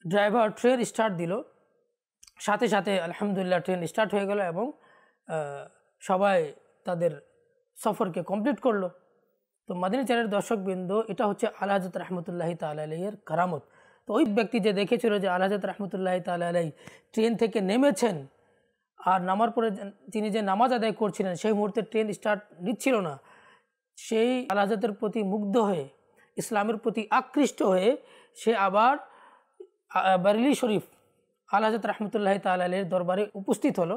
ড্রাইভার ট্রেন স্টার্ট দিল, সাথে সাথে আলহামদুলিল্লাহ ট্রেন স্টার্ট হয়ে গেল এবং সবাই তাদের সফরকে কমপ্লিট করলো। তো মাদানী চ্যানেলের দর্শকবৃন্দ, এটা হচ্ছে আলা হযরত রহমতুল্লাহি তাআলা আলাইহির কারামত। তো ওই ব্যক্তি যে দেখেছিল যে আলা হযরত রহমতুল্লাহি তাআলা আলাইহি ট্রেন থেকে নেমেছেন, আর নামার পরে তিনি যে নামাজ আদায় করছিলেন সেই মুহূর্তে ট্রেন স্টার্ট নিচ্ছিল না, সেই আলা হযরতের প্রতি মুগ্ধ হয়ে, ইসলামের প্রতি আকৃষ্ট হয়ে সে আবার বারেলি শরীফ আলা হযরত রহমতুল্লাহি তাআলা আলাইহির দরবারে উপস্থিত হলো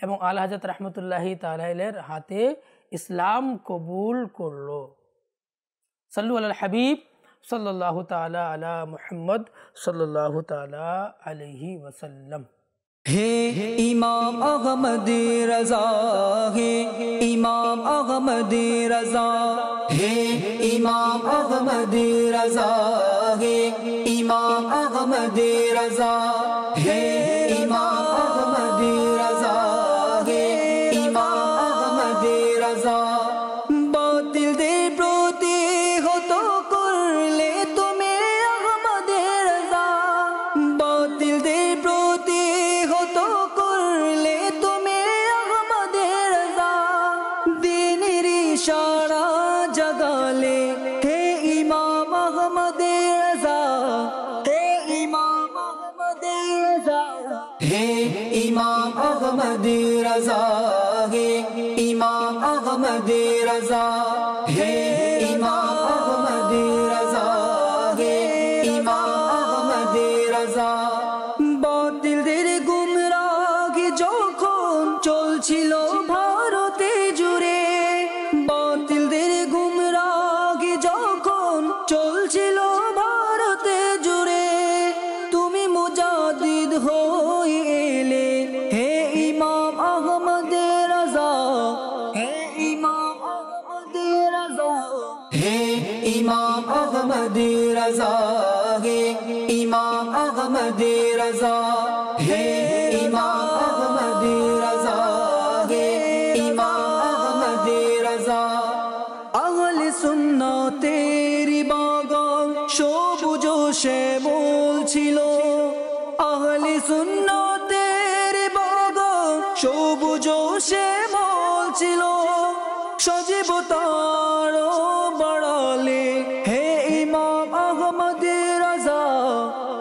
এবং আলা হযরত রহমতুল্লাহি তাআলা আলাইহির হাতে ইসলাম কবুল করলো। সাল্লু আলাল হাবিব সাল্লাল্লাহু তাআলা আলা মুহাম্মদ সাল্লাল্লাহু তাআলা আলাইহি ওয়াসাল্লাম। हे इमाम अहमदी रज़ा, हे इमाम अहमदी रज़ा, हे इमाम अहमदी रज़ा, हे इमाम अहमदी रज़ा, हे इमाम अहमदी रज़ा, हे इमाम अहमदी रज़ा। बातिल दे प्रति हतो करले तुमे अहमदी रज़ा, बातिल दे प्रति হতো করলে তুমি আহমদের রাজা, দিনের ইশারা জাগালে হে ইমাম আহমদের রাজা, হে ইমাম আহমদের রাজা, হে अहमदी रजा हे इमाम अहमदी रजा हे इमाम अहमदी रजा हे इमाम अहमदी रजा बातिलদের গুমরাহি যখন চলছিল ভারতে জুড়ে বাতিলদের গুমরাহি যখন চলছিল ভারতে জুড়ে তুমি মুজাদ্দিদ হয়ে এলে হে ইমাম আহমদে রাজা হে ইমাম আহমদে রাজা হে ইমাম আহমদে রাজা হে ইমাম আহমদে রাজা হে ইমাম আহমদে রাজা হে ইমাম আহমদে রাজা আহলে সুন্নাতের বাগান সবুজ শ্যামল ছিল আহলে সুন্নাতের বাগান সবুজ শ্যামল ছিল সজীবতার বাড়ালে হে ইমাম আহমদে রাজা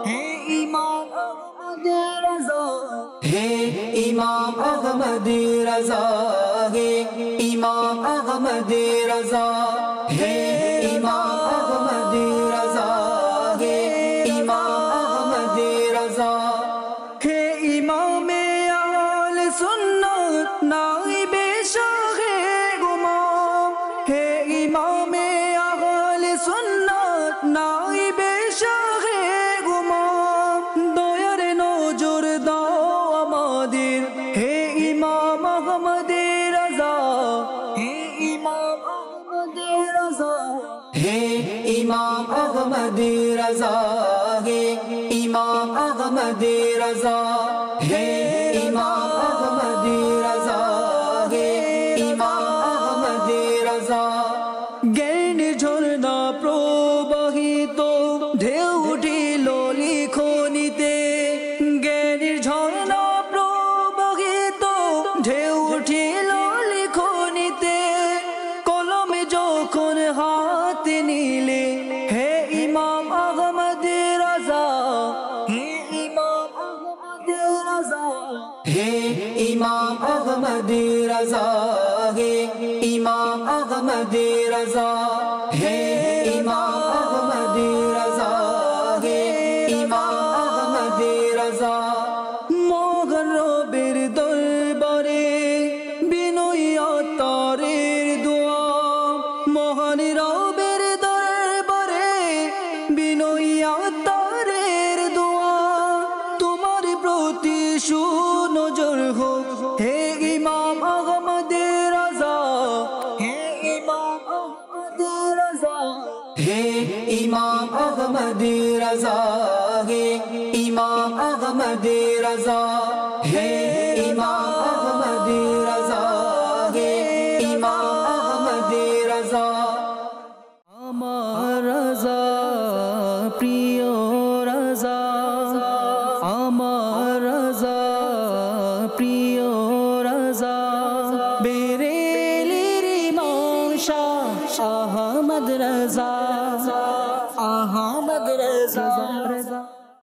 হে ইমাম আহমদে রাজা হে ইমাম আহমদে রাজা হে ইমাম আহমদে রাজা হে ইমাম আহমদে রাজা হে ইমাম আহমদে রাজা হে ইমামে আহলে সুন্নাত নাইবে শাহে গুমাম হে ইমামে আহলে সুন্নাত নাইবে শাহে গুমাম দয়ার নজর দাও আমাদের হে ইমাম আহমদে রাজা হে ইমাম আহমদে রাজা হে ইমাম আহমদে রাজা হে ইমাম আহমদে রাজা হে ইমাম আহমদে রাজা হে ইমাম আহমদে রাজা জ্ঞান ঝর্ণা প্রবাহিত ঢেউ উঠিল লিখনিতে জ্ঞানের ঝর্ণা প্রবাহিত ঢেউ উঠিল লিখনিতে কলমে যখন হাতে নিলে হে ইমাম আহমদে রাজা হে ইমাম আহমদে রাজা হে ইমাম আহমদে রাজা হে ইমাম আহমদে রাজা হে ইমাম আহমদে রাজা হে ইমাম আহমদে রাজা মহান রবের দরবারে বিনয়ী আত্মারের দোয়া মহান রবের দরবারে বিনয়ী আত্মারের দোয়া তোমার প্রতি সুনজর হোক হে ইমাম আহমদে রাজা হে ইমাম আহমদে রাজা হে ইমাম আহমদে রাজা হে ইমাম আহমদে রাজা হে ইমাম আহমদে